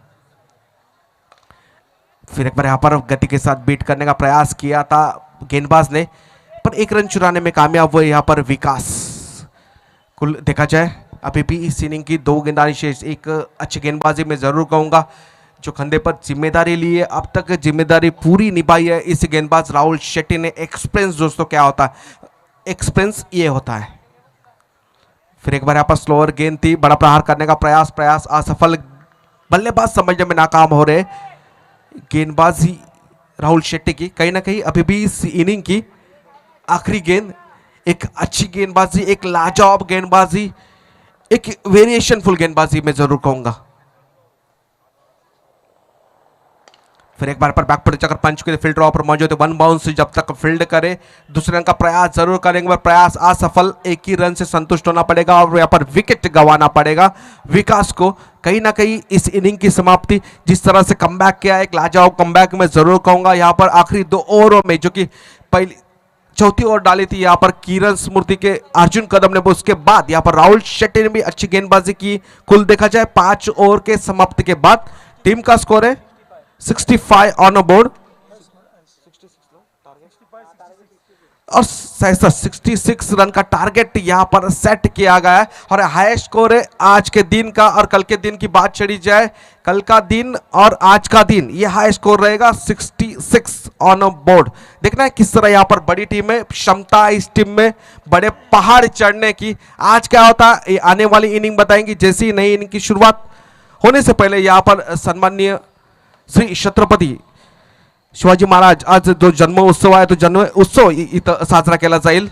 फिर एक बार यहां पर गति के साथ बीट करने का प्रयास किया था गेंदबाज ने, पर 1 रन चुराने में कामयाब हुए यहां पर विकास। कुल देखा जाए अभी भी इस इनिंग की 2 गेंदबाजी शेष, एक अच्छी गेंदबाजी में जरूर कहूंगा, जो कंधे पर जिम्मेदारी ली है, अब तक जिम्मेदारी पूरी निभाई है इस गेंदबाज राहुल शेट्टी ने। एक्सपीरियंस दोस्तों क्या होता है, एक्सपीरियंस ये होता है। फिर एक बार यहाँ पर स्लोअर गेंद थी, बड़ा प्रहार करने का प्रयास असफल, बल्लेबाज समझने में नाकाम हो रहे गेंदबाजी राहुल शेट्टी की। कहीं ना कहीं अभी भी इस इनिंग की आखिरी गेंद एक अच्छी गेंदबाजी, एक लाजवाब गेंदबाजी, एक वेरिएशन फुल गेंदबाजी मैं जरूर कहूंगा। फिर एक बार पर बैक पर चक्कर पंच के फील्डर ऑफ पर मौजूद है, 1 बाउंस, जब तक फील्ड करे दूसरे रन का प्रयास जरूर करेंगे, पर प्रयास असफल, 1 ही रन से संतुष्ट होना पड़ेगा और यहाँ पर विकेट गंवाना पड़ेगा विकास को। कहीं ना कहीं इस इनिंग की समाप्ति जिस तरह से कमबैक किया, एक लाजवाब कमबैक मैं जरूर कहूंगा। यहाँ पर आखिरी 2 ओवरों में, जो कि पहली 4थी ओवर डाली थी यहाँ पर किरण स्मृति के अर्जुन कदम ने, उसके बाद यहाँ पर राहुल शेट्टी ने भी अच्छी गेंदबाजी की। कुल देखा जाए 5 ओवर के समाप्ति के बाद टीम का स्कोर है 65 ऑन बोर्ड, और सहसा 66 रन का टारगेट यहाँ पर सेट किया गया है और हाईएस्ट स्कोर है आज के दिन का। और कल के दिन की बात चली जाए, कल का दिन और आज का दिन ये हाई स्कोर रहेगा 66 ऑन बोर्ड। देखना है किस तरह यहाँ पर बड़ी टीम में क्षमता, इस टीम में बड़े पहाड़ चढ़ने की। आज क्या होता है ये आने वाली इनिंग बताएंगी। जैसी नई इनिंग की शुरुआत होने से पहले यहाँ पर सन्माननीय श्री छत्रपती शिवाजी महाराज आज जो जन्म उत्सव आहे तो जन्म उत्सव इथं साजरा केला जाईल।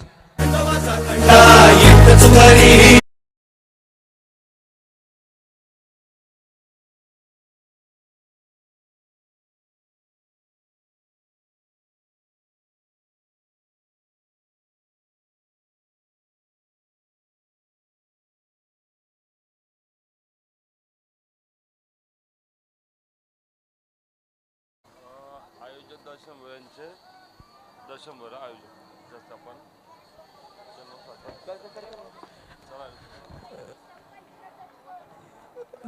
आयोजक दर्शन यांचे दर्शन बरं आयोजक जास्त आपण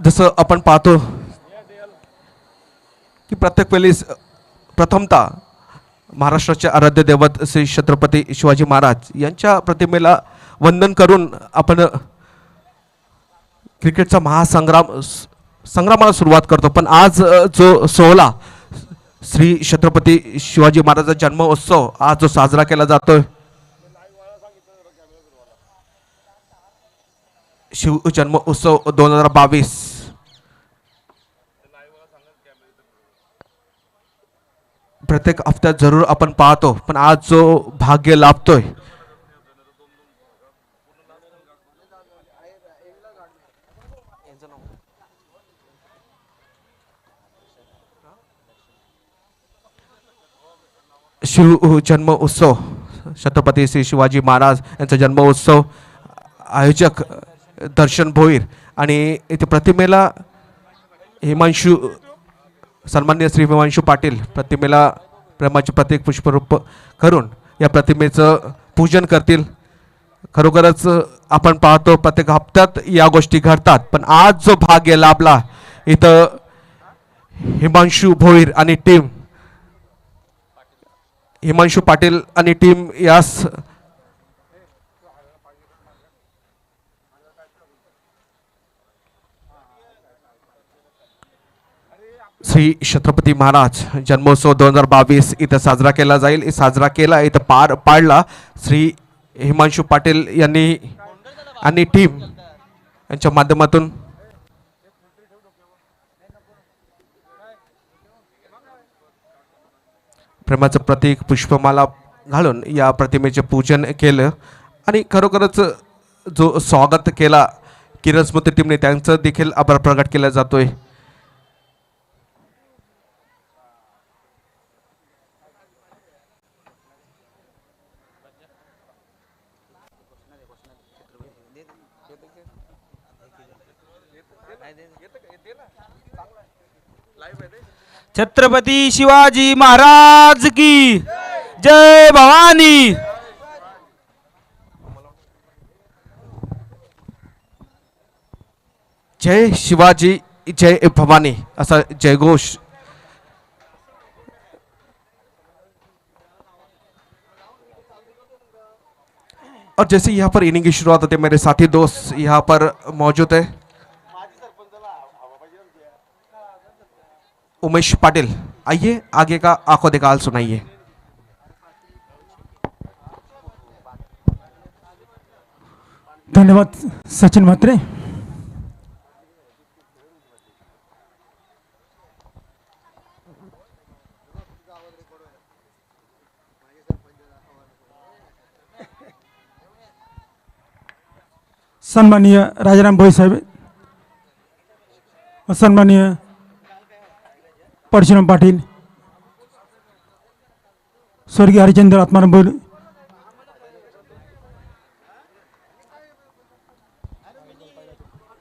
जसं आपण पाहतो की प्रत्येक वेळी प्रथमतः महाराष्ट्राचे आराध्य दैवत श्री छत्रपती शिवाजी महाराज यांच्या प्रतिमेला वंदन करून आपण क्रिकेटचा संग्रामाला सुरुवात करतो। पण आज जो सोहळा श्री छत्रपती शिवाजी महाराजांचा जन्मोत्सव आज जो साजरा केला जातोय, शिव जन्मोत्सव 2022 प्रत्येक हफ्त्यात जरूर आपण पाहतो, पण आज जो भाग्य लाभतोय शिव जन्म उत्सव, छत्रपती श्री शिवाजी महाराज यांचा जन्मोत्सव आयोजक दर्शन भोईर आणि इथे प्रतिमेला हिमांशू सन्माननीय श्री हिमांशू पाटील प्रतिमेला प्रेमाचे प्रतीक पुष्परूप करून या प्रतिमेचं पूजन करतील। खरोखरच आपण पाहतो प्रत्येक हप्त्यात या गोष्टी घडतात, पण आज जो भाग्य लाभला इथं हिमांशू भोईर आणि टीम हिमांशू पाटील आणि टीम यास श्री छत्रपती महाराज जन्मोत्सव 2022 इथं साजरा केला जाईल। साजरा केला इथं पार पाडला श्री हिमांशू पाटील यांनी आणि टीम यांच्या माध्यमातून प्रेमाचं प्रतीक पुष्पमाला घालून या प्रतिमेचे पूजन केलं आणि खरोखरच जो स्वागत केला किरण स्मृती टीमने त्यांचं देखील आभार प्रकट केला जातोय। छत्रपती शिवाजी महाराज की जय भवानी। जय शिवाजी जय भवानी असा जयघोष और जैसे यहाँ पर इनिंग की शुरुआत होती है मेरे साथी दोस्त यहाँ पर मौजूद है उमेश पाटिल। आइए आगे का आंखों देखा हाल सुनाइए। धन्यवाद सचिन म्हात्रे। सन्माननीय राजाराम भोई साहेब, सन्माननीय परशुराम पाटील, स्वर्गीय हरिचंद्र आत्माराम भोई,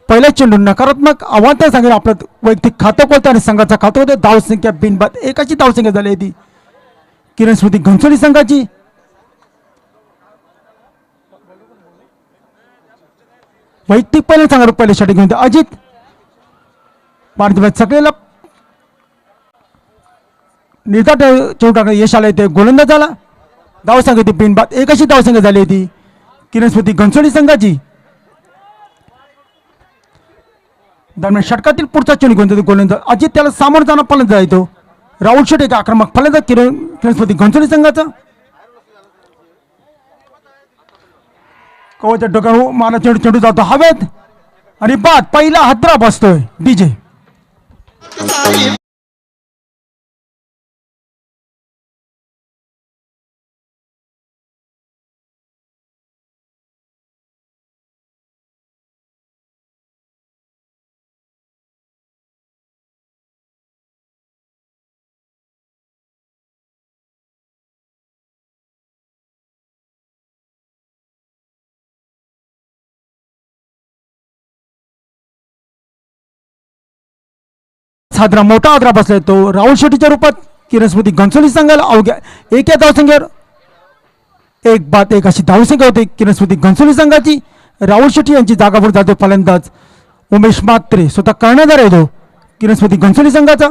पहिल्या चेंडू नकारात्मक आव्हान तर सांगेल आपलं वैयक्तिक खातं कोणतं आणि संघाचा खातं होतं। धावसंख्या बिनबाद एकाची धावसंख्या झाली होती किरण स्मृती घनसोली संघाची। वैयक्तिक पहिल्या संघावर पहिल्या षटक घेऊन अजित भारतीय सगळ्याला निर्धार चेंडू टाकण्यात यश आलं, ते गोलंदाज झाला। धावसंख्या होती बिनबाद एक अशी धावसंख्या झाली होती किरण स्मृती घनसोली संघाची. दरम्यान षटकातील पुढचा चेंडू घेऊन जातो गोलंदाज अजित त्याला सामोरं जाणं फलंदाज आहे तो राहुल शेट एक आक्रमक फलंदाज किरण स्मृती घनसोली संघाचा. कवच्या डोक्यावर मारा चेंडू जातो हवेत आणि बाद पहिला हादरा बसतोय डीजे. हादरा मोठा हादरा बसलाय तो राहुल शेट्टीच्या रूपात किरण स्मृती घनसोली संघाला अवघ्या एका धावसंख्येवर एक बाद एक अशी धावसंख्या होती किरण स्मृती घनसोली संघाची. राहुल शेट्टी यांची जागावर जातो फलंदाज उमेश म्हात्रे स्वतः कर्णधार आहे तो किरण स्मृती घनसोली संघाचा.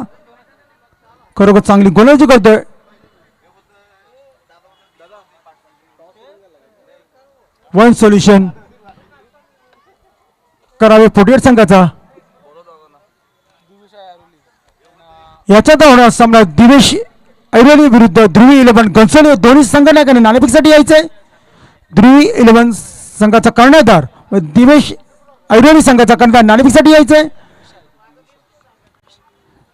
खरोखर चांगली गोलंदाजी करतोय. वन सोल्युशन करावे 48 संघाचा. याच्यात होणार सामना दिवेश ऐरोली विरुद्ध ध्रुवी 11 घनसोली दोन्ही संघटनांनी नाणेफेकीसाठी यायचंय. ध्रुवी 11 संघाचा कर्णधार व दिवेश ऐरोली संघाचा कर्णधार नाणेफेकीसाठी यायचंय.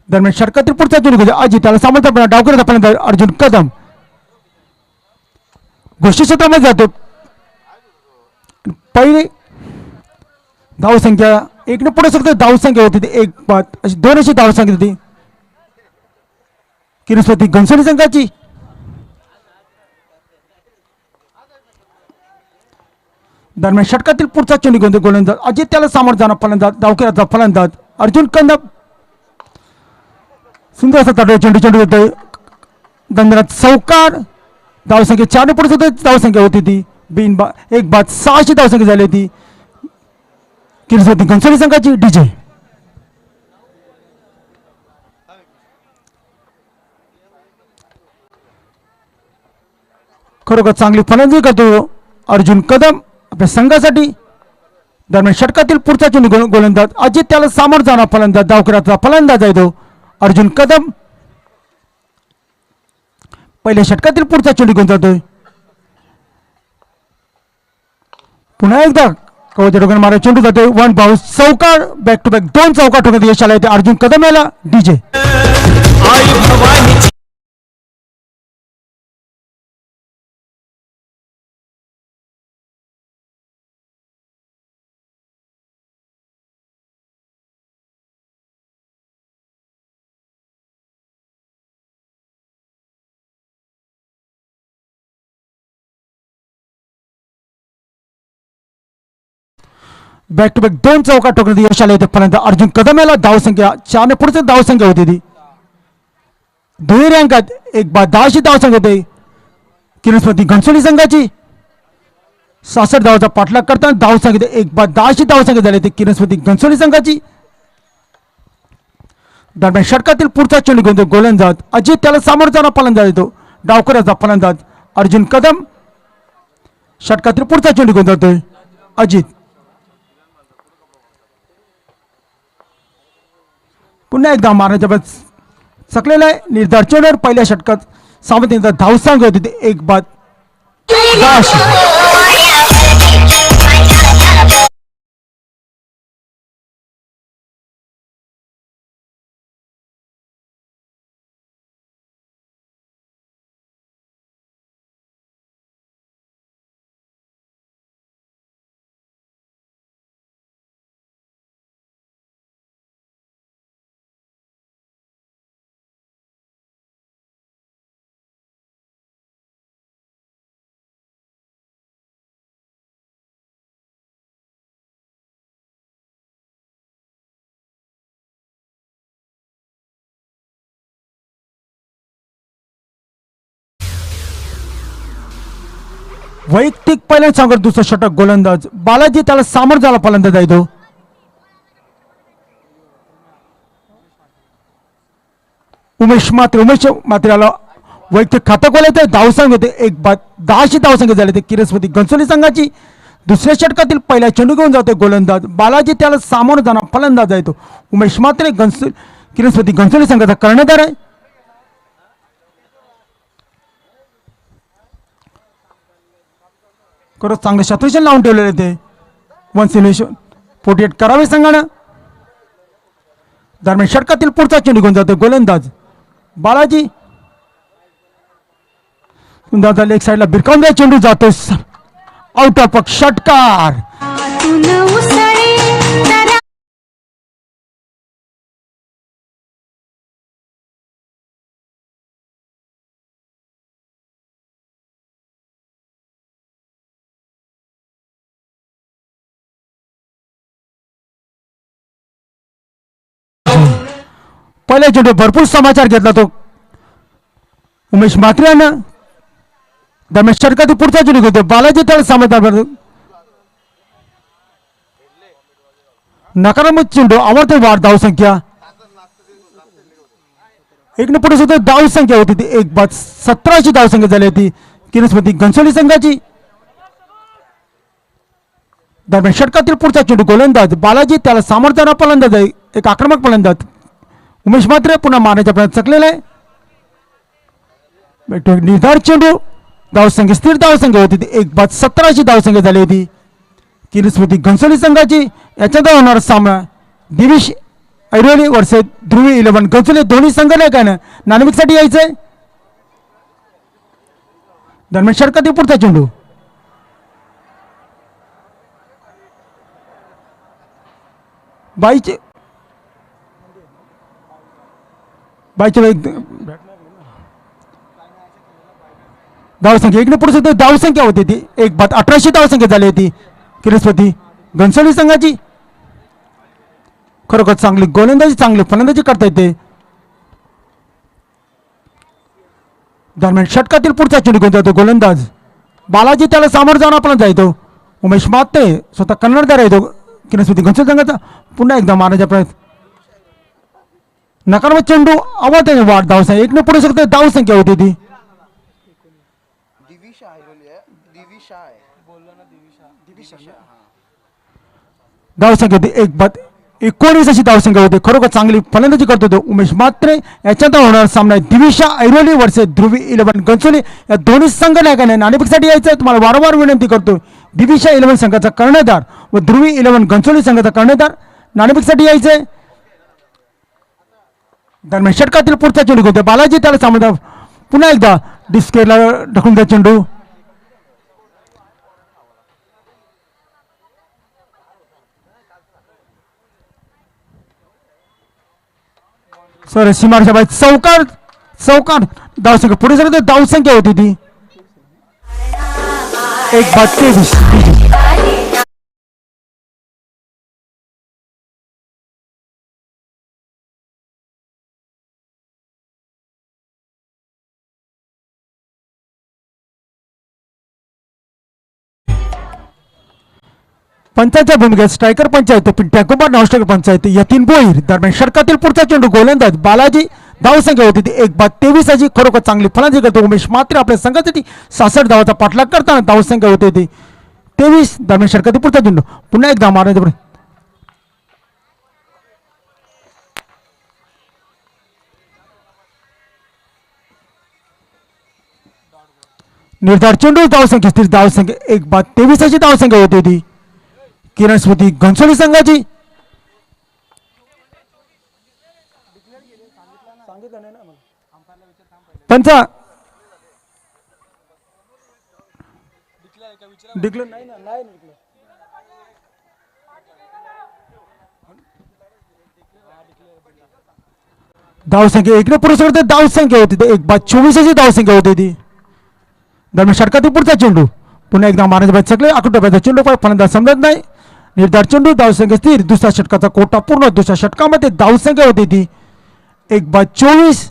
दरम्यान षटकातील पुढचा चेंडू अजित त्याला सामर्थ्य डावकरचा फलंदाज अर्जुन कदम गोष्टी क्षेत्रामध्ये जातो. पहिली धावसंख्या एकने पुढे शकतो धावसंख्या होती ती एक बाद अशी दोन अशी धावसंख्या होती किरण स्मृती घनसोली संघाची. दरम्यान षटकातील पुढचा चेंडू घेऊन गोलंदाज अजित त्याला सामोरं जाणार फलंदाज डावकराचा फलंदाज अर्जुन कदम सुंदर असा तडा चेंडू येतोय दंडनाथ चौकार. धावसंख्या 4 ने पुढे होते धावसंख्या होती ती एक बाद 6 धावसंख्या झाली होती किरण स्मृती घनसोली संघाची. डीजे खरोखर चांगली फलंदाजी करतो अर्जुन कदम आपल्या संघासाठी. दरम्यान षटकातील पुढचा चेंडू गोलंदाज अजित त्याला सामोरं जाणार फलंदाज डावकराचा फलंदाज आहे तो अर्जुन कदम. पहिल्या षटकातील पुढचा चेंडू घेऊन जातोय. पुन्हा एकदा कवच्या डोक्याने मारा चेंडू जातोय वन बाउन्स चौकार बॅक टू बॅक 2 चौकार ठोकत यश आला येते अर्जुन कदम याला. डीजे बॅक टू बॅक 2 चौकार ठोकण्यात यश आले होते फलंदाज अर्जुन कदम याला. धावसंख्या 4 ने पुढे धावसंख्या होती ती दुहेरी अंकात एक बाद 10 धावसंख्या होते किरण स्मृती घनसोली संघाची. 66 धावाचा पाठलाग करताना धावसंख्या एक बाद 10 धावसंख्या झाली होती किरण स्मृती घनसोली संघाची. दरम्यान षटकातील पुढचा चेंडू घेऊन गोलंदाज अजित त्याला सामोरं जाणार फलंदाज येतो डावकराचा फलंदाज अर्जुन कदम. षटकातील पुढचा चेंडू घेऊन जातोय अजित. पुन्हा एकदा मारण्याच्या बाद चकलेला आहे निर्धार चेंडूवर पहिल्या षटकात सामन्याचा धावसंख्या होती एक बाद 10. वैयक्तिक पहिल्या सांगत दुसरा षटक गोलंदाज बालाजी त्याला सामोरं झाला फलंदाज आहे तो उमेश मात्रेला वैयक्तिक खातं खोलायचं धावसंख्या होते एक बाद 10शी धावसंख्या झाले ते किरस्मती घनसोली संघाची. दुसऱ्या षटकातील पहिला चेंडू घेऊन जातो गोलंदाज बालाजी, त्याला सामोरं जाणार फलंदाज आहे तो उमेश म्हात्रे. किरस्मती घनसोली संघाचा कर्णधार आहे. खरंच चांगलं शत्रुशन लावून ठेवलेले ते 1 सॉल्युशन 48 करावे संघानं. दरम्यान षटकातील पुढचा चेंडू घेऊन जातो गोलंदाज बालाजी. सुंदर लेग साईडला बिरकावून द्या चेंडू जातो आउट ऑफ षटकार. पहिल्या चेंडू भरपूर समाचार घेतला तो उमेश म्हात्रे यानं. दरम्यान षटकातील पुढचा चेंडू घेतो बालाजी, त्याला समाधान नकारात्मक चेंडू आवडते वाढ धावसंख्या. एकने पुढे सुद्धा धावसंख्या होती ती एक बाद 17ची धावसंख्या झाली होती किरस्मती घनसोली संघाची. दरम्यान षटकातील पुढचा चेंडू गोलंदाज बालाजी, त्याला सामर्थ्यानं फलंदाज आहे एक आक्रमक फलंदाज उमेश म्हात्रे पुन्हा मारण्याच्या प्रयत्न चकलेला आहे. निर्धार चेंडू धावसंख्या स्थिर धावसंख्या होती ती एक बाद 17ची धावसंख्या झाली होती किरस्मती घनसोली संघाची. याच्यात होणारा सामना दिविश ऐरोली वर्सेस ध्रुवी 11 घनसोली दोन्ही संघ नाही काय ना नाणेफेकसाठी यायचंय. दरम्यान षटकातील पुढचा चेंडू बाईचे धावसंख्या एकने पुढे सुद्धा धावसंख्या होती ती एक बाद 18शी धावसंख्या झाली होती किरस्मती घनसोली संघाची. खरोखर चांगली गोलंदाजी चांगली फलंदाजी करता येते. दरम्यान षटकातील पुढचा चेंडू घेऊन जातो गोलंदाज बालाजी, त्याला सामोरं जाऊन आपण जायतो उमेश म्हात्रे स्वतः कर्णधार आहे तो किरस्मती घनसोली संघाचा. पुन्हा एकदा मारण्याचा प्रयत्न नकारात्मक चेंडू आवडते वाढ धावसंख्या एकने पुढे सुद्धा धावसंख्या होती ती धावसंख्या होती एक बाद 19 अशी धावसंख्या होती. खरोखर चांगली फलंदाजी करतो तो उमेश म्हात्रे. याच्यात होणार सामना दिविशा ऐरोली वर्सेस ध्रुवी 11 घनसोली या दोन्ही संघ नायकाने नाणेफेकसाठी यायचं. तुम्हाला वारंवार विनंती करतो दिविशा 11 संघाचा कर्णधार व ध्रुवी 11 घनसोली संघाचा कर्णधार नाणेफेकसाठी यायचंय. दरम्यान षटकातील पुढचा चेंडू घेतो बालाजी, त्याला सामोरं पुन्हा एकदा डिस्केला ढकलून द्या चेंडू. सर सीमारच्या बाहेर चौकार धावसंख्या पुढे सर धावसंख्या होती ती एक बाद 23. पंचायतच्या भूमिकेत स्ट्रायकर पंचायत पिंट्याकुमार नॉनस्ट्रायकर पंचायत यतीन भोईर. दरम्यान षटकातील पुढचा चेंडू गोलंदाज बालाजी, धावसंख्या होती ती एक बाद 23ची. खरोखर चांगली फलंदाजी करतो उमेश म्हात्रे आपल्या संघासाठी 66 धावाचा पाठलाग करताना धावसंख्या होती ती 23. दरम्यान षटकातील पुढचा चेंडू पुन्हा एकदा मारण्याचा प्रयत्न निर्धार चेंडू धावसंख्या स्थिर धावसंख्या एक बाद 23ची धावसंख्या होती ती किरस्मती घनसोली संघाची. पंचा धावसंख्या एकने पुरुष धावसंख्या होती एक बाद 24ची धावसंख्या होती ती. दरम्यान षटकातील पुढचा चेंडू पुन्हा एकदा मारण्याचा सगळे आकृत्या चेंडू पण फलंदाज समजत नाही. निर्धार चेंडू धावसंख्या स्थिर. दुसऱ्या षटकाचा कोटा पूर्ण. दुसऱ्या षटकामध्ये धावसंख्या होती ती एक बाद 24.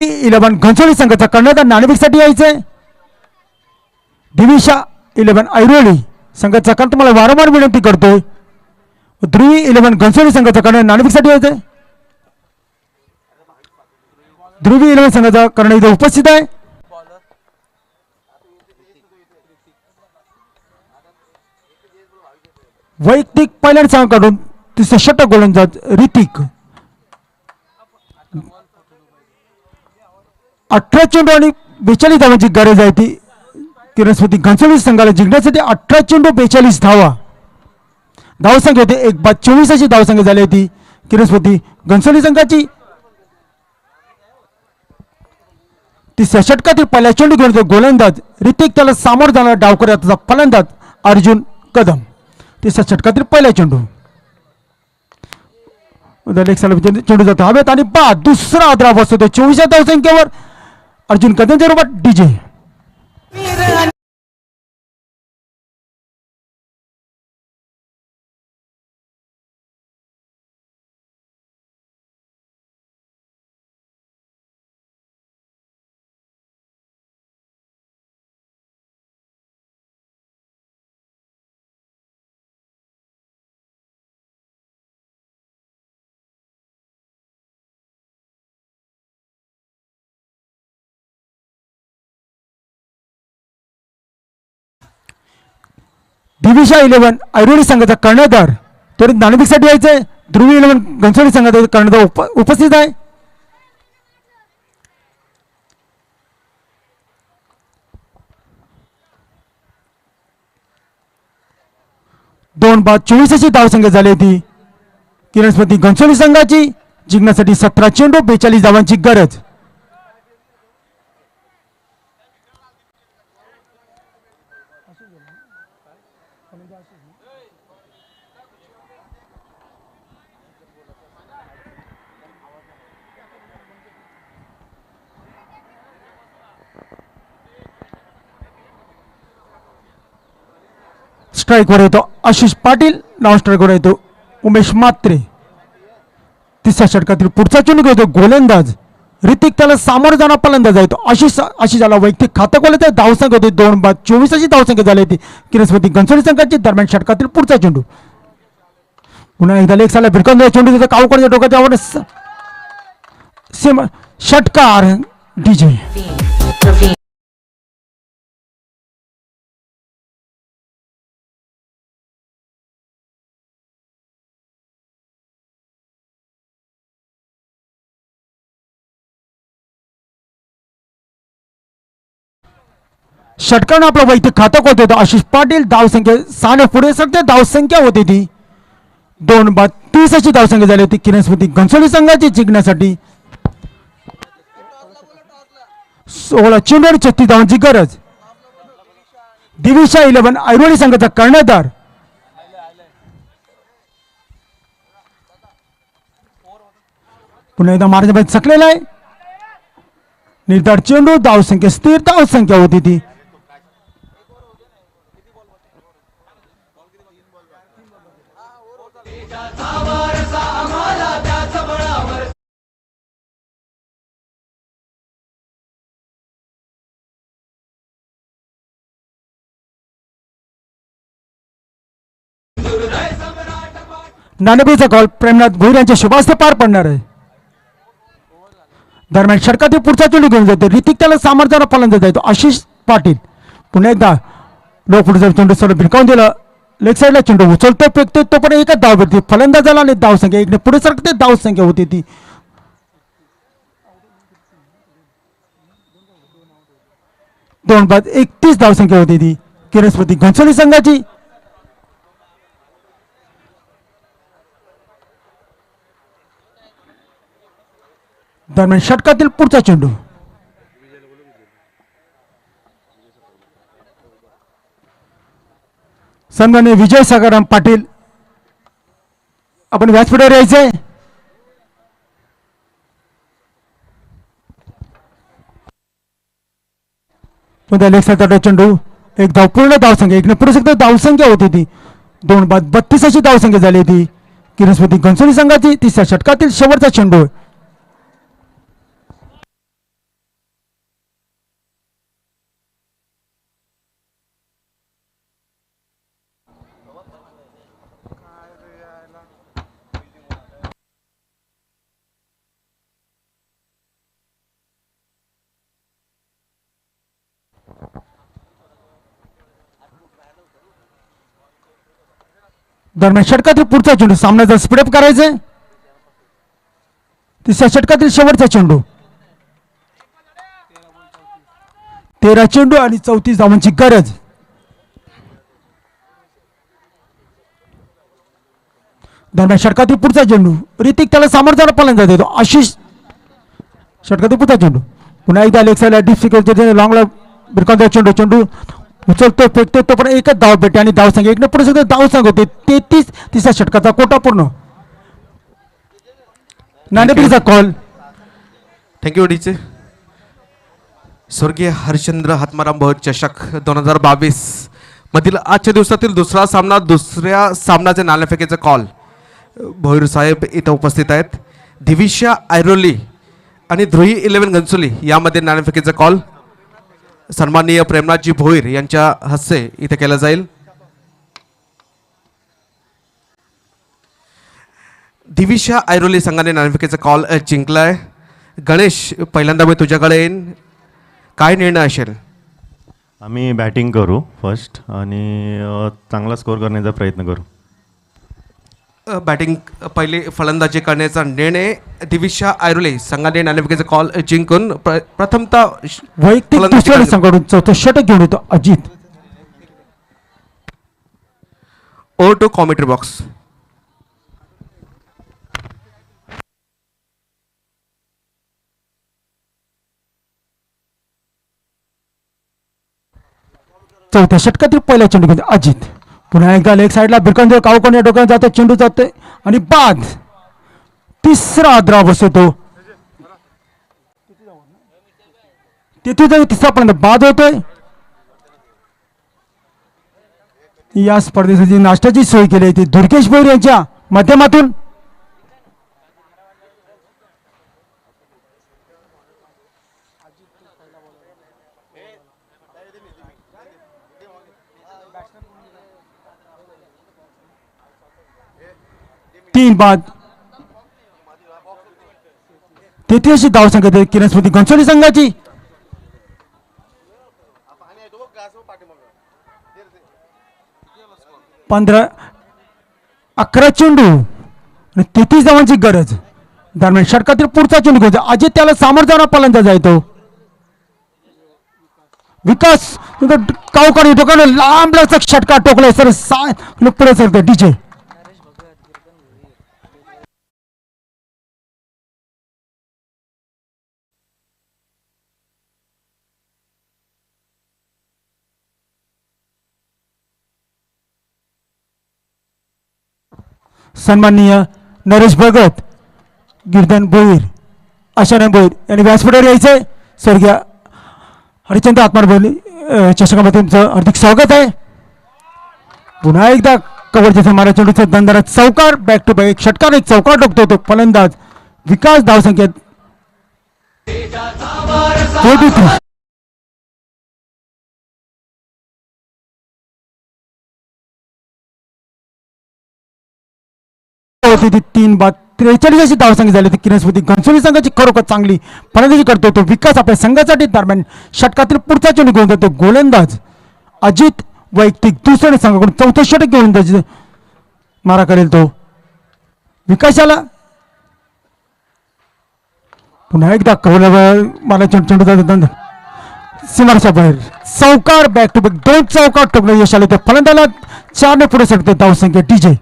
11 घनसोली संघाचा कर्णधार नाणेफेकसाठी यायचंय. दिविशा 11 ऐरोली संघाचा कारण तुम्हाला वारंवार विनंती करतोय. ध्रुवी 11 घनसोली संघाचा कर्णधार नाणेफेकसाठी यायचंय. ध्रुवी 11 संघाचा कर्ण इथे उपस्थित आहे. वैयक्तिक पहिल्या संघाकडून तिसरा षटक गोलंदाज ऋतिक 18 चेंडू आणि 42 धावांची गरज आहे ती किरणस्मृती घनसोली संघाला जिंकण्यासाठी. 18 चेंडू 42 धावा. धावसंख्या होते 1/24 अशी धावसंख्या झाली होती किरणस्मृती घनसोली संघाची. तिसऱ्या षटकातील पहिल्या चेंडू घेऊन गोलंदाज ऋतिक त्याला सामोर जाणारा डावकऱ्याचा फलंदाज अर्जुन कदम. तिसऱ्या षटकातील पहिला चेंडू चेंडू जातो हवेत आणि दुसरा आदरा बसतो 24 धावसंख्येवर अर्जुन कदमच्या रूपात डीजे. दिविशा 11 ऐरोली संघाचा कर्णधार त्वरित नाणेफेकसाठी यायचंय. ध्रुवी 11 घनसोली संघाचा कर्णधार उपस्थित आहे. दोन बाद 24 अशी धावसंख्या झाली होती किरणस्मृती घनसोली संघाची. जिंकण्यासाठी 17 चेंडू 42 धावांची गरज. स्ट्राईकवर येतो आशिष पाटील. नॉन स्ट्राईकवर येतो उमेश म्हात्रे. तिसऱ्या षटकातील पुढचा चेंडू घेतो गोलंदाज ऋतिक त्याला सामोर जाणार फलंदाज आहे तो आशिषाला वैयक्तिक खातं गोलंदाज. धावसंख्या होती 2/24 अशी धावसंख्या झाली होती किरणस्मृती घनसोली संघाची. दरम्यान षटकातील पुढचा चेंडू पुन्हा एकदा लेग साला भिरकून चेंडू देतो कावकडच्या डोक्यावर षटकार डीजे. षटकानं आपलं वैयक्तिक खातं होत होतं आशिष पाटील. धावसंख्या 6 पुढे सरते. धावसंख्या होती ती 2/30 अशी धावसंख्या झाली होती किरणस्मृती घनसोली संघाची. जिंकण्यासाठी 16 चेंडू आणि 36 धावांची गरज. दिविशा 11 ऐरोली संघाचा कर्णधार पुन्हा एकदा मार्गामध्ये चकलेला आहे. निर्धार चेंडू. धावसंख्या स्थिर धावसंख्या होती ती. नाणेफेकीचा कॉल प्रेमनाथ भोईर यांच्या शुभास्ते पार पडणार आहे. दरम्यान षटकातील पुढचा चेंडू घेऊन जातो ऋतिक त्याला सामर्थ्याला फलंदाज जातो आशिष पाटील. पुन्हा एकदा लो पुढे चेंडू सर्व भिरकावून दिला. लेग साईडला चेंडू उचलतो फेकतो तो पण एकच धाव भेटते फलंदाजाला आणि धावसंख्या एकने पुढे सरकते. धावसंख्या होती ती 2/31 धावसंख्या होती ती किरणस्मृती घनसोली संघाची. दरम्यान षटकातील पुढचा चेंडू सन्माननीय विजय सखाराम पाटील आपण व्यासपीठावर यायचंय. चेंडू एक धाव पूर्ण धावसंख्या एकने पुढे शकतो. धावसंख्या होती ती 2/32 अशी धावसंख्या झाली होती किरणस्मृती घनसोली संघाची. तिसऱ्या षटकातील शेवटचा चेंडू दरम्यान षटकातील पुढचा चेंडू सामन्याचा स्पीडअप करायचंय. तिसऱ्या षटकातील शेवटचा चेंडू. 13 चेंडू आणि 34 धावांची गरज. दरम्यान षटकातील पुढचा चेंडू ऋतिक त्याला सामोरचा फलंदाज देतो. आशिष षटकातील पुढचा चेंडू पुन्हा एकदा लेग साईडला डीप सिक्वेन्स लॉंगला बिरकांचा चेंडू चेंडू उचलतो फेकतो तो पण एकच धाव भेटते आणि धाव संख्या 1 पुढे सुद्धा धाव संघ होते 33. तिसऱ्या षटकाचा कोटा पूर्ण. नाणेफेकीचा कॉल. थँक्यू डीचे. स्वर्गीय हरिश्चंद्र हातमाराम भोईर चषक 2022 मधील आजच्या दिवसातील दुसरा सामना, दुसऱ्या सामन्याचे नाणेफेकीचा कॉल. भोईर साहेब इथं उपस्थित आहेत. दिविशा ऐरोली आणि ध्रुई 11 घनसोली यामध्ये नाणेफेकीचा कॉल सन्माननीय प्रेमनाथजी भोईर यांच्या हस्ते इथे केला जाईल. दिविशा ऐरोली संघाने नाणेफेकीचा कॉल जिंकलाय. गणेश, पहिल्यांदा मी तुझ्याकडे येईन. काय निर्णय असेल? आम्ही बॅटिंग करू फर्स्ट आणि चांगला स्कोर करण्याचा प्रयत्न करू. बॅटिंग पहिले फलंदाजी करण्याचा निर्णय. दिविशा ऐरोली संघाने नाणेफेकीचा कॉल जिंकून प्रथमतः वैयक्तिक दुसऱ्या संघाकडून चौथं षटक घेऊन येतो Ajit. Over to commentary box. चौथ्या षटकातील पहिला चेंडू घेतो अजित. पुन्हा एकदा लेग साईडला बिरकन कावकोन डोक्यात जातो चेंडू जातोय आणि बाद. तिसरा आद्रा बसतो तिथे जाऊन तिसरा पर्यंत बाद होतोय. या स्पर्धेसाठी नाश्त्याची सोय केली आहे ती दुर्गेश भोईर यांच्या माध्यमातून. तीन बाद. तेथे अशी धाव संख्या आहे किरण स्मृती घनसोली संघाची. 11 चेंडू आणि 33 धावांची गरज. दरम्यान षटकातील पुढचा चेंडू घ्यायचा अजित त्याला सामोर जाणार फलंदाज आहे तो विकास. कावकाडी डोक्यानं लांब लचक षटका टोकलाय सर पुढे सरते डीजे. सन्माननीय नरेश भगत, गिरधन भोईर, आशाराम भोईर यांनी व्यासपीठावर यायचे. स्वर्गीय हरिश्चंद्र आत्मार भोईर चषकामध्ये तुमचं हार्दिक स्वागत आहे. पुन्हा एकदा कव्हरच्या मारा चेंडूचा दंडारा चौकार. बॅक टू बॅक षटकार एक चौकार टोकतो तो फलंदाज विकास. धाव संख्येत 43. तीन बाद 43 अशी धाव संख्या झाली. किरण स्मृती घनसोली संघाची खरोखर चांगली फलंदाजी करतो तो विकास आपल्या संघासाठी. दरम्यान षटकातील पुढचा चेंडू घेऊन जातो गोलंदाज अजित. वैयक्तिक दुसऱ्या संघाकडून चौथं षटक घेऊन मारा करेल तो विकासाला. पुन्हा एकदा कवला मला चेंडू जातो सीमारच्या बाहेर चौकार. बॅक टू बॅक 2 चौकार टोकणे यश आले त्या फलंदाला. 4 ने पुढे सरते धाव संख्या डीजे.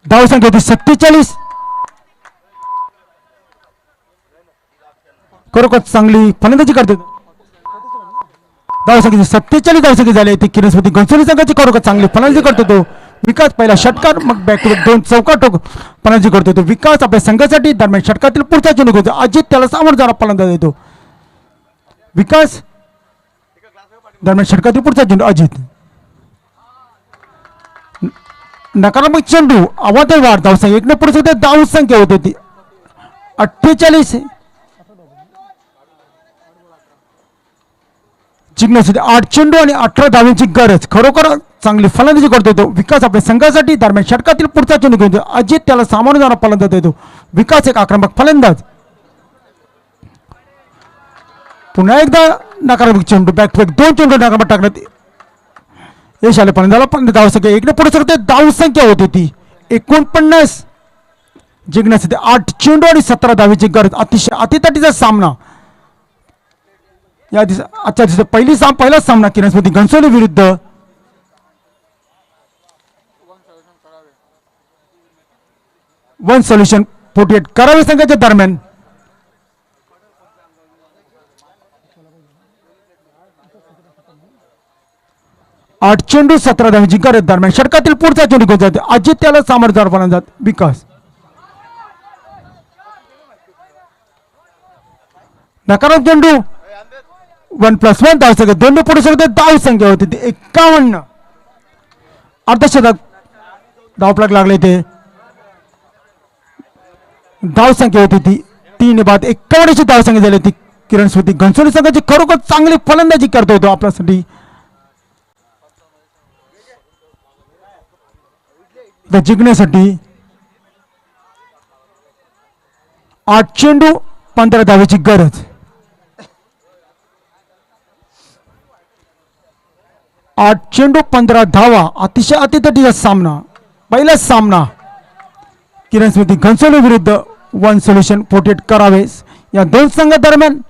धाव संख्या होती 47. खरोखर चांगली फलंदाजी करते. धाव संख्या 47 धाव संख्या झाली. किरण स्मृती घनसोली संघाची खरोखर चांगली फलंदाजी करतो तो विकास. पहिला षटकार मग बॅक टू बॅक 2 चौकार टोक फलंदाजी करतो तो विकास आपल्या संघासाठी. दरम्यान षटकातील पुढचा चेंडू घेतो अजित त्याला सामोर जाणार फलंदाज येतो विकास. दरम्यान षटकातील पुढचा चेंडू अजित. नकारात्मक चेंडू आवाज वाढ. धाव संख्या 1 ने पुढे सुद्धा धाव संख्या होत होती 48. जिंकण्यासाठी 8 चेंडू आणि 18 धावांची गरज. खरोखर चांगली फलंदाजी करतो तो विकास आपल्या संघासाठी. दरम्यान षटकातील पुढचा चेंडू घेऊन अजित त्याला सामोरं जाणारा फलंदाज येतो. विकास एक आक्रमक फलंदाज. पुन्हा एकदा नकारात्मक चेंडू बॅक टू बॅक 2 चेंडू नकारात्मक टाकण्यात यश आले फलंदाजाला. पण धावसंख्या इकडे पुढे सरते. धावसंख्या होती ती 49 जिंकण्यासाठी 8 चेंडू आणि 17 धावेची गरज. अतिशय अतितटीचा सामना या आजच्या दिवशी पहिलाच सामना किरणस्मृती घनसोली विरुद्ध वन सोल्युशन 48 करावे संघाच्या दरम्यान. आठ चेंडू 17 धावेची गरज. दरम्यान षटकातील पुढचा चेंडू घेऊन जाते अजित त्याला सामोरं फलंदाज विकास. नकारात्मक चेंडू 1+1 धावसंख्या. दोन्ही पुढे सरते. धावसंख्या होती ती 51. अर्धशतक धावफलक लागले ते. धावसंख्या होती ती 3 बाद 51 धावसंख्या झाली ती किरणस्मृती घनसोली संघाची. खरोखर चांगली फलंदाजी करतो तो आपल्यासाठी. जिंकण्यासाठी 8 चेंडू 15 धावेची गरज. 8 चेंडू 15 धावा. अतिशय अतितटीचा सामना. पहिलाच सामना किरणस्मृती घनसोली विरुद्ध वन सोल्युशन 48 करावे या दोन संघादरम्यान.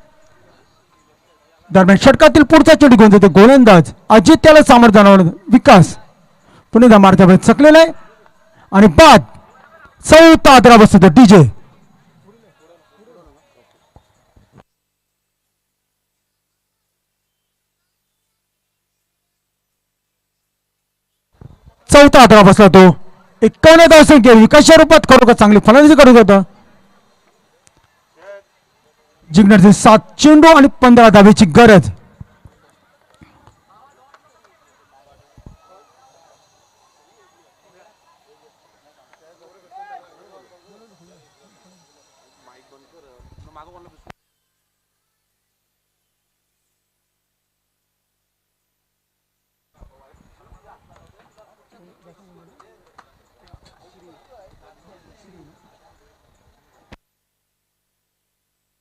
षटकातील पुढचा चेंडू घेऊन जाते गोलंदाज अजित त्याला सामोरं जाणार विकास. पुणे मारत्याकडे चकलेला आहे आणि बाद. चौथा आदरा बसतो डीजे. चौथा आदरा बसला तो. 51 धावसंख्या विकासच्या रूपात खरोखर चांगली फलंदाजी करत होता. जिंकण्याचे 7 चेंडू आणि 15 धावेची गरज.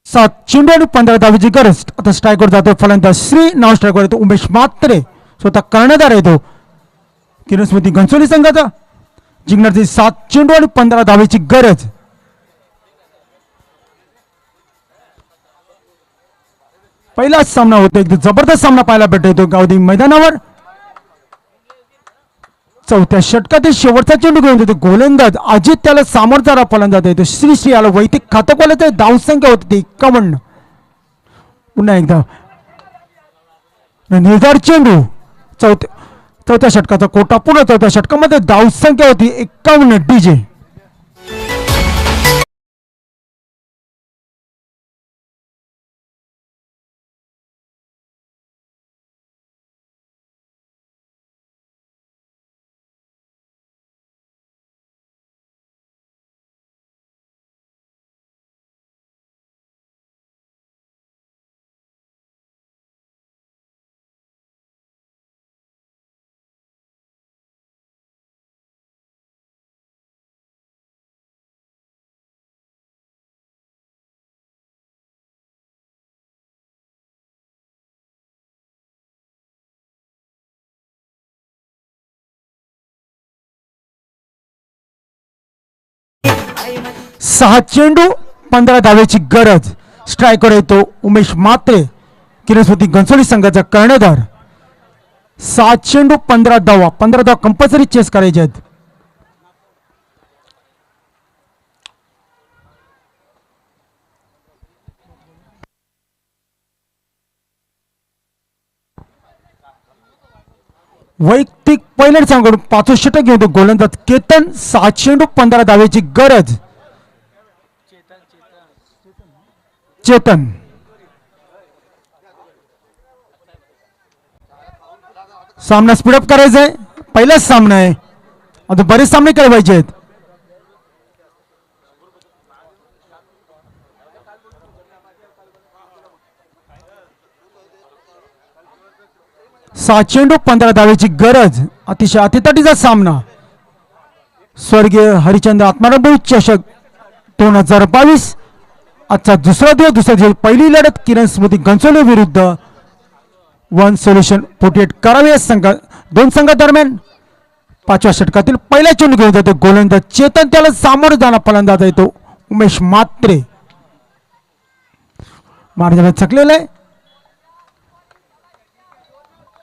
सात चेंडू आणि 15 धावेची गरज. आता स्ट्राईकवर जातो फलंदाज श्री. नाव स्ट्राईकवर येतो उमेश म्हात्रे. स्वतः कर्णधार येतो किरणस्मृती घनसोली संघाचा. जिंकण्याची 7 चेंडू आणि 15 धावेची गरज. पहिलाच सामना होतो. एकदम जबरदस्त सामना पाहायला भेटतो गावदी मैदानावर. चौथ्या षटकातील शेवटचा चेंडू घेऊन देतो गोलंदाज अजित त्याला सामोरचा फलंदाज येतो श्री याला वैयक्तिक खातं खोलायचं. धावसंख्या होती 51. पुन्हा एकदा निर्धार चेंडू. चौथ्या षटकाचा कोटा पुन्हा चौथ्या षटकामध्ये धावसंख्या होती 51 डीजे. सहा चेंडू 15 धावेची गरज. स्ट्रायकर येतो उमेश म्हात्रे किरणस्मृती घनसोली संघाचा कर्णधार. 7 चेंडू 15 धावा. 15 धावा कंपल्सरी चेस करायचे आहेत. वैयक्तिक पहिल्या संघाकडून 5 षटक घेऊन गोलंदाज केतन. 7 चेंडू 15 धावेची गरज. चेतन सामना स्पीडअप करायचा आहे. पहिलाच सामना आहे. आता बरेच सामने केले पाहिजेत. 6 चेंडू 15 धावेची गरज. अतिशय अतितटीचा सामना. स्वर्गीय हरिचंद्र आत्मानुभव चषक 2022. आजचा दुसरा दिवस पहिली लढत किरण स्मृती घनसोली विरुद्ध वन सोल्युशन 48 करावे दोन संघादरम्यान. 5व्या षटकातील पहिला चेंडू घेऊन जातो गोलंदाज चेतन, त्याला सामोरं जाणार फलंदाज आहे तो उमेश म्हात्रे. मार्गाला चकलेला आहे.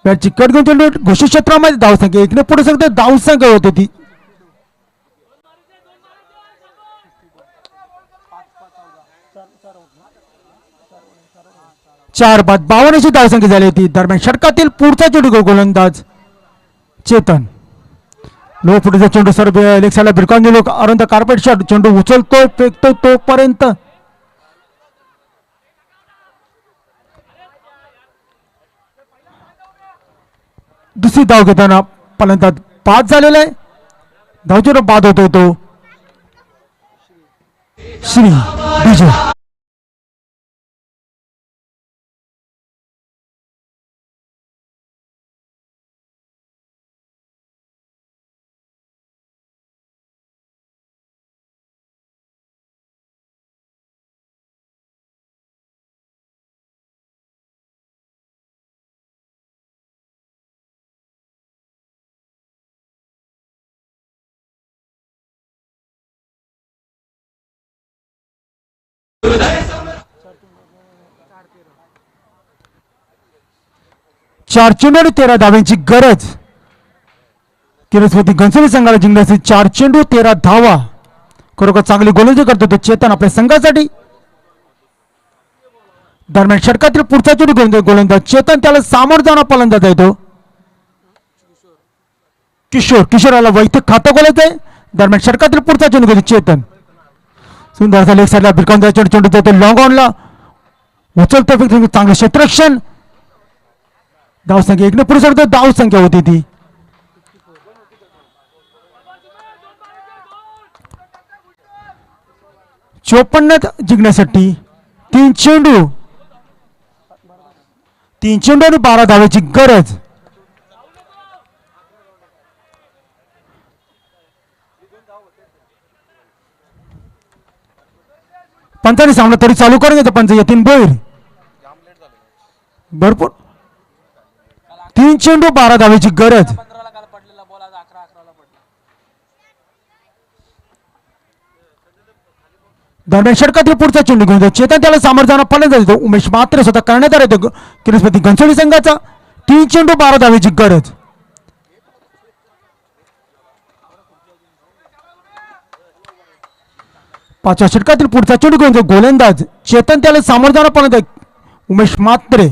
बॅटची कट घेऊन चेंडू घोषित क्षेत्रामध्ये धावसंख्या 1 ने पुढे सरते. धावसंख्या होती ती 4 बाद 52 धावसंख्या झाली होती. दरम्यान षटकातील पुढचा चेंडू गोलंदाज चेतन. लो फुटीचा चेंडू सर्व लेग साईडला भिरकावून दिलो. अरुंद कार्पेट शॉट. चेंडू उचलतोय फेकतोय तोपर्यंत दुसरी धाव घेताना फलंदाज बाद झालेला आहे. धावचेंडू बाद होतोय तो श्री विजय. चार चेंडू आणि 13 धावांची गरज. किरणस्मृती घनसोली संघाला जिंकण्यासाठी 4 चेंडू 13 धावा. खरोखर चांगली गोलंदाजी करतो तो चेतन आपल्या संघासाठी. दरम्यान षटकातील पुढचा चेंडू घेऊन गोलंदाज चेतन, त्याला सामोर जाणार फलंदाज आहे तो किशोराला वैयक्तिक खातं गोलायचं आहे. दरम्यान षटकातील पुढचा चेंडू घेतो चेतन. सुंदर असा लेग साईडला भिरकावून जायचा चेंडू जातो लॉंग ऑनला. उचलतो चांगलं क्षेत्ररक्षण. धावसंख्या 1 ने पुढे सरतो. धावसंख्या होती ती 54 जिंकण्यासाठी 3 चेंडू आणि 12 धावेची गरज. पंचांनी सामना तरी चालू करून घेतो पंच यतीन भोईर. भरपूर 3 चेंडू 12 धावेची गरज. दरम्यान षटकातील पुढचा चेंडू घेऊन जातो चेतन, त्याला सामोरं जाणार फलंदाज देतो उमेश म्हात्रे. स्वतः करण्यात आला येतो किरणस्मृती घनसोली संघाचा. 3 चेंडू 12 धावेची गरज. पाचव्या षटकातील पुढचा चेंडू घेऊन जातो गोलंदाज चेतन, त्याला सामोरं जाणार फलंदाज उमेश म्हात्रे.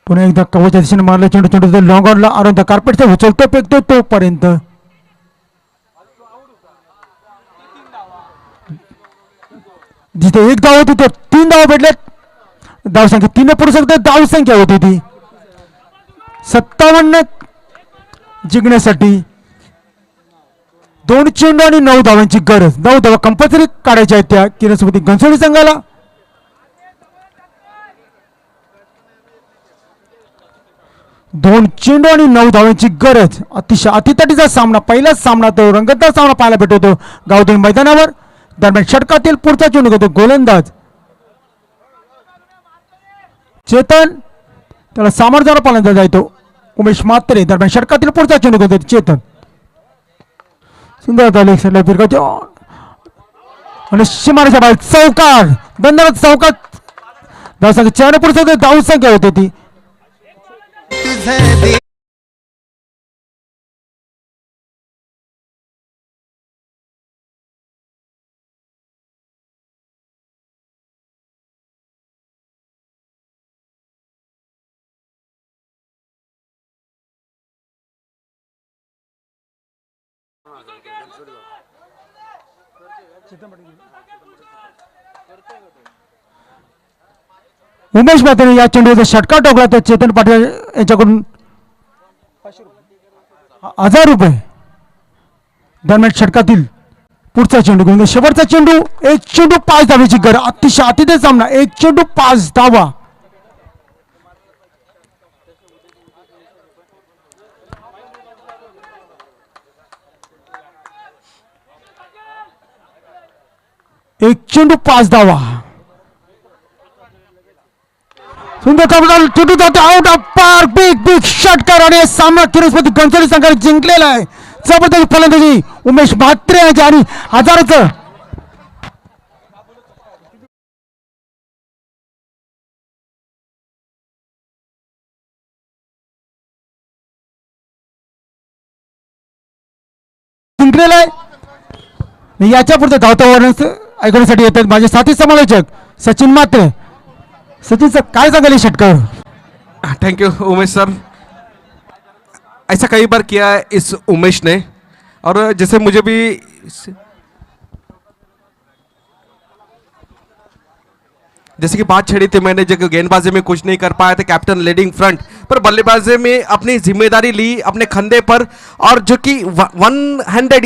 पुन्हा एकदा कवच्या दिशेने मारला चेंडू लॉंग ऑनला. अरुंद कार्पेटचा उचलतो फेकतो तोपर्यंत जिथे 1 धाव होती तो 3 धाव भेटले. धावसंख्या 3 ने पुढे सकते. धावसंख्या होती ती 57 जिंकण्यासाठी 2 चेंडू आणि 9 धावांची गरज. 9 धावा कंपल्सरी काढायच्या आहेत त्या किरणस्मृती घनसोली संघाला. 2 चेंडू आणि 9 धावांची गरज. अतिशय अतितटीचा सामना. पहिलाच सामना तो रंगतदार सामना पाहायला भेटतो गावदेवी मैदानावर. दरम्यान षटकातील पुढचा चेंडू घेतो गोलंदाज चेतन, त्याला सामोरं जाणार फलंदाज आहे तो उमेश म्हात्रे. दरम्यान षटकातील पुढचा चेंडू घेतो चेतन. सुंदर आणि सीमारेच्या बाहेर चौकार. दंडात चौकार. धावसंख्या 4 ने पुढे धावसंख्या होती ती तुझं दे उमेश म्हात्रे या चेंडूचा षटकार ठोकला तर चेतन पाटील यांच्याकडून 1000 रुपये. दरम्यान षटकातील पुढचा चेंडू घेऊन शेवटचा चेंडू, एक चेंडू 5 धावेची गरज, अतिशय अतिशय सामना, एक चेंडू 5 धावा. एक चेंडू 5 धावा. सुंदर चेंडू जातो out of park. Big big षटकार आणि सामना किरणस्मृती गणसोली संघाने जिंकलेला आहे. जबरदस्त फलंदाजी उमेश म्हात्रे यांची आणि हजाराचं जिंकलेलं आहे. याच्या पुढचं धावतं वर्णन ऐकण्यासाठी येतात माझे साथी समालोचक सचिन म्हात्रे. सचिन सर काय सांगाल हे षटकार? Thank you Umesh sir. ऐसा कई बार किया है इस उमेश ने, और जैसे मुझे भी जैसे कि बात छेड़ी थी मैंने, जब गेंदबाजी में कुछ नहीं कर पाया थे कैप्टन लीडिंग फ्रंट, पर बल्लेबाजी में अपनी जिम्मेदारी ली अपने कंधे पर, और जो कि वन हैंडेड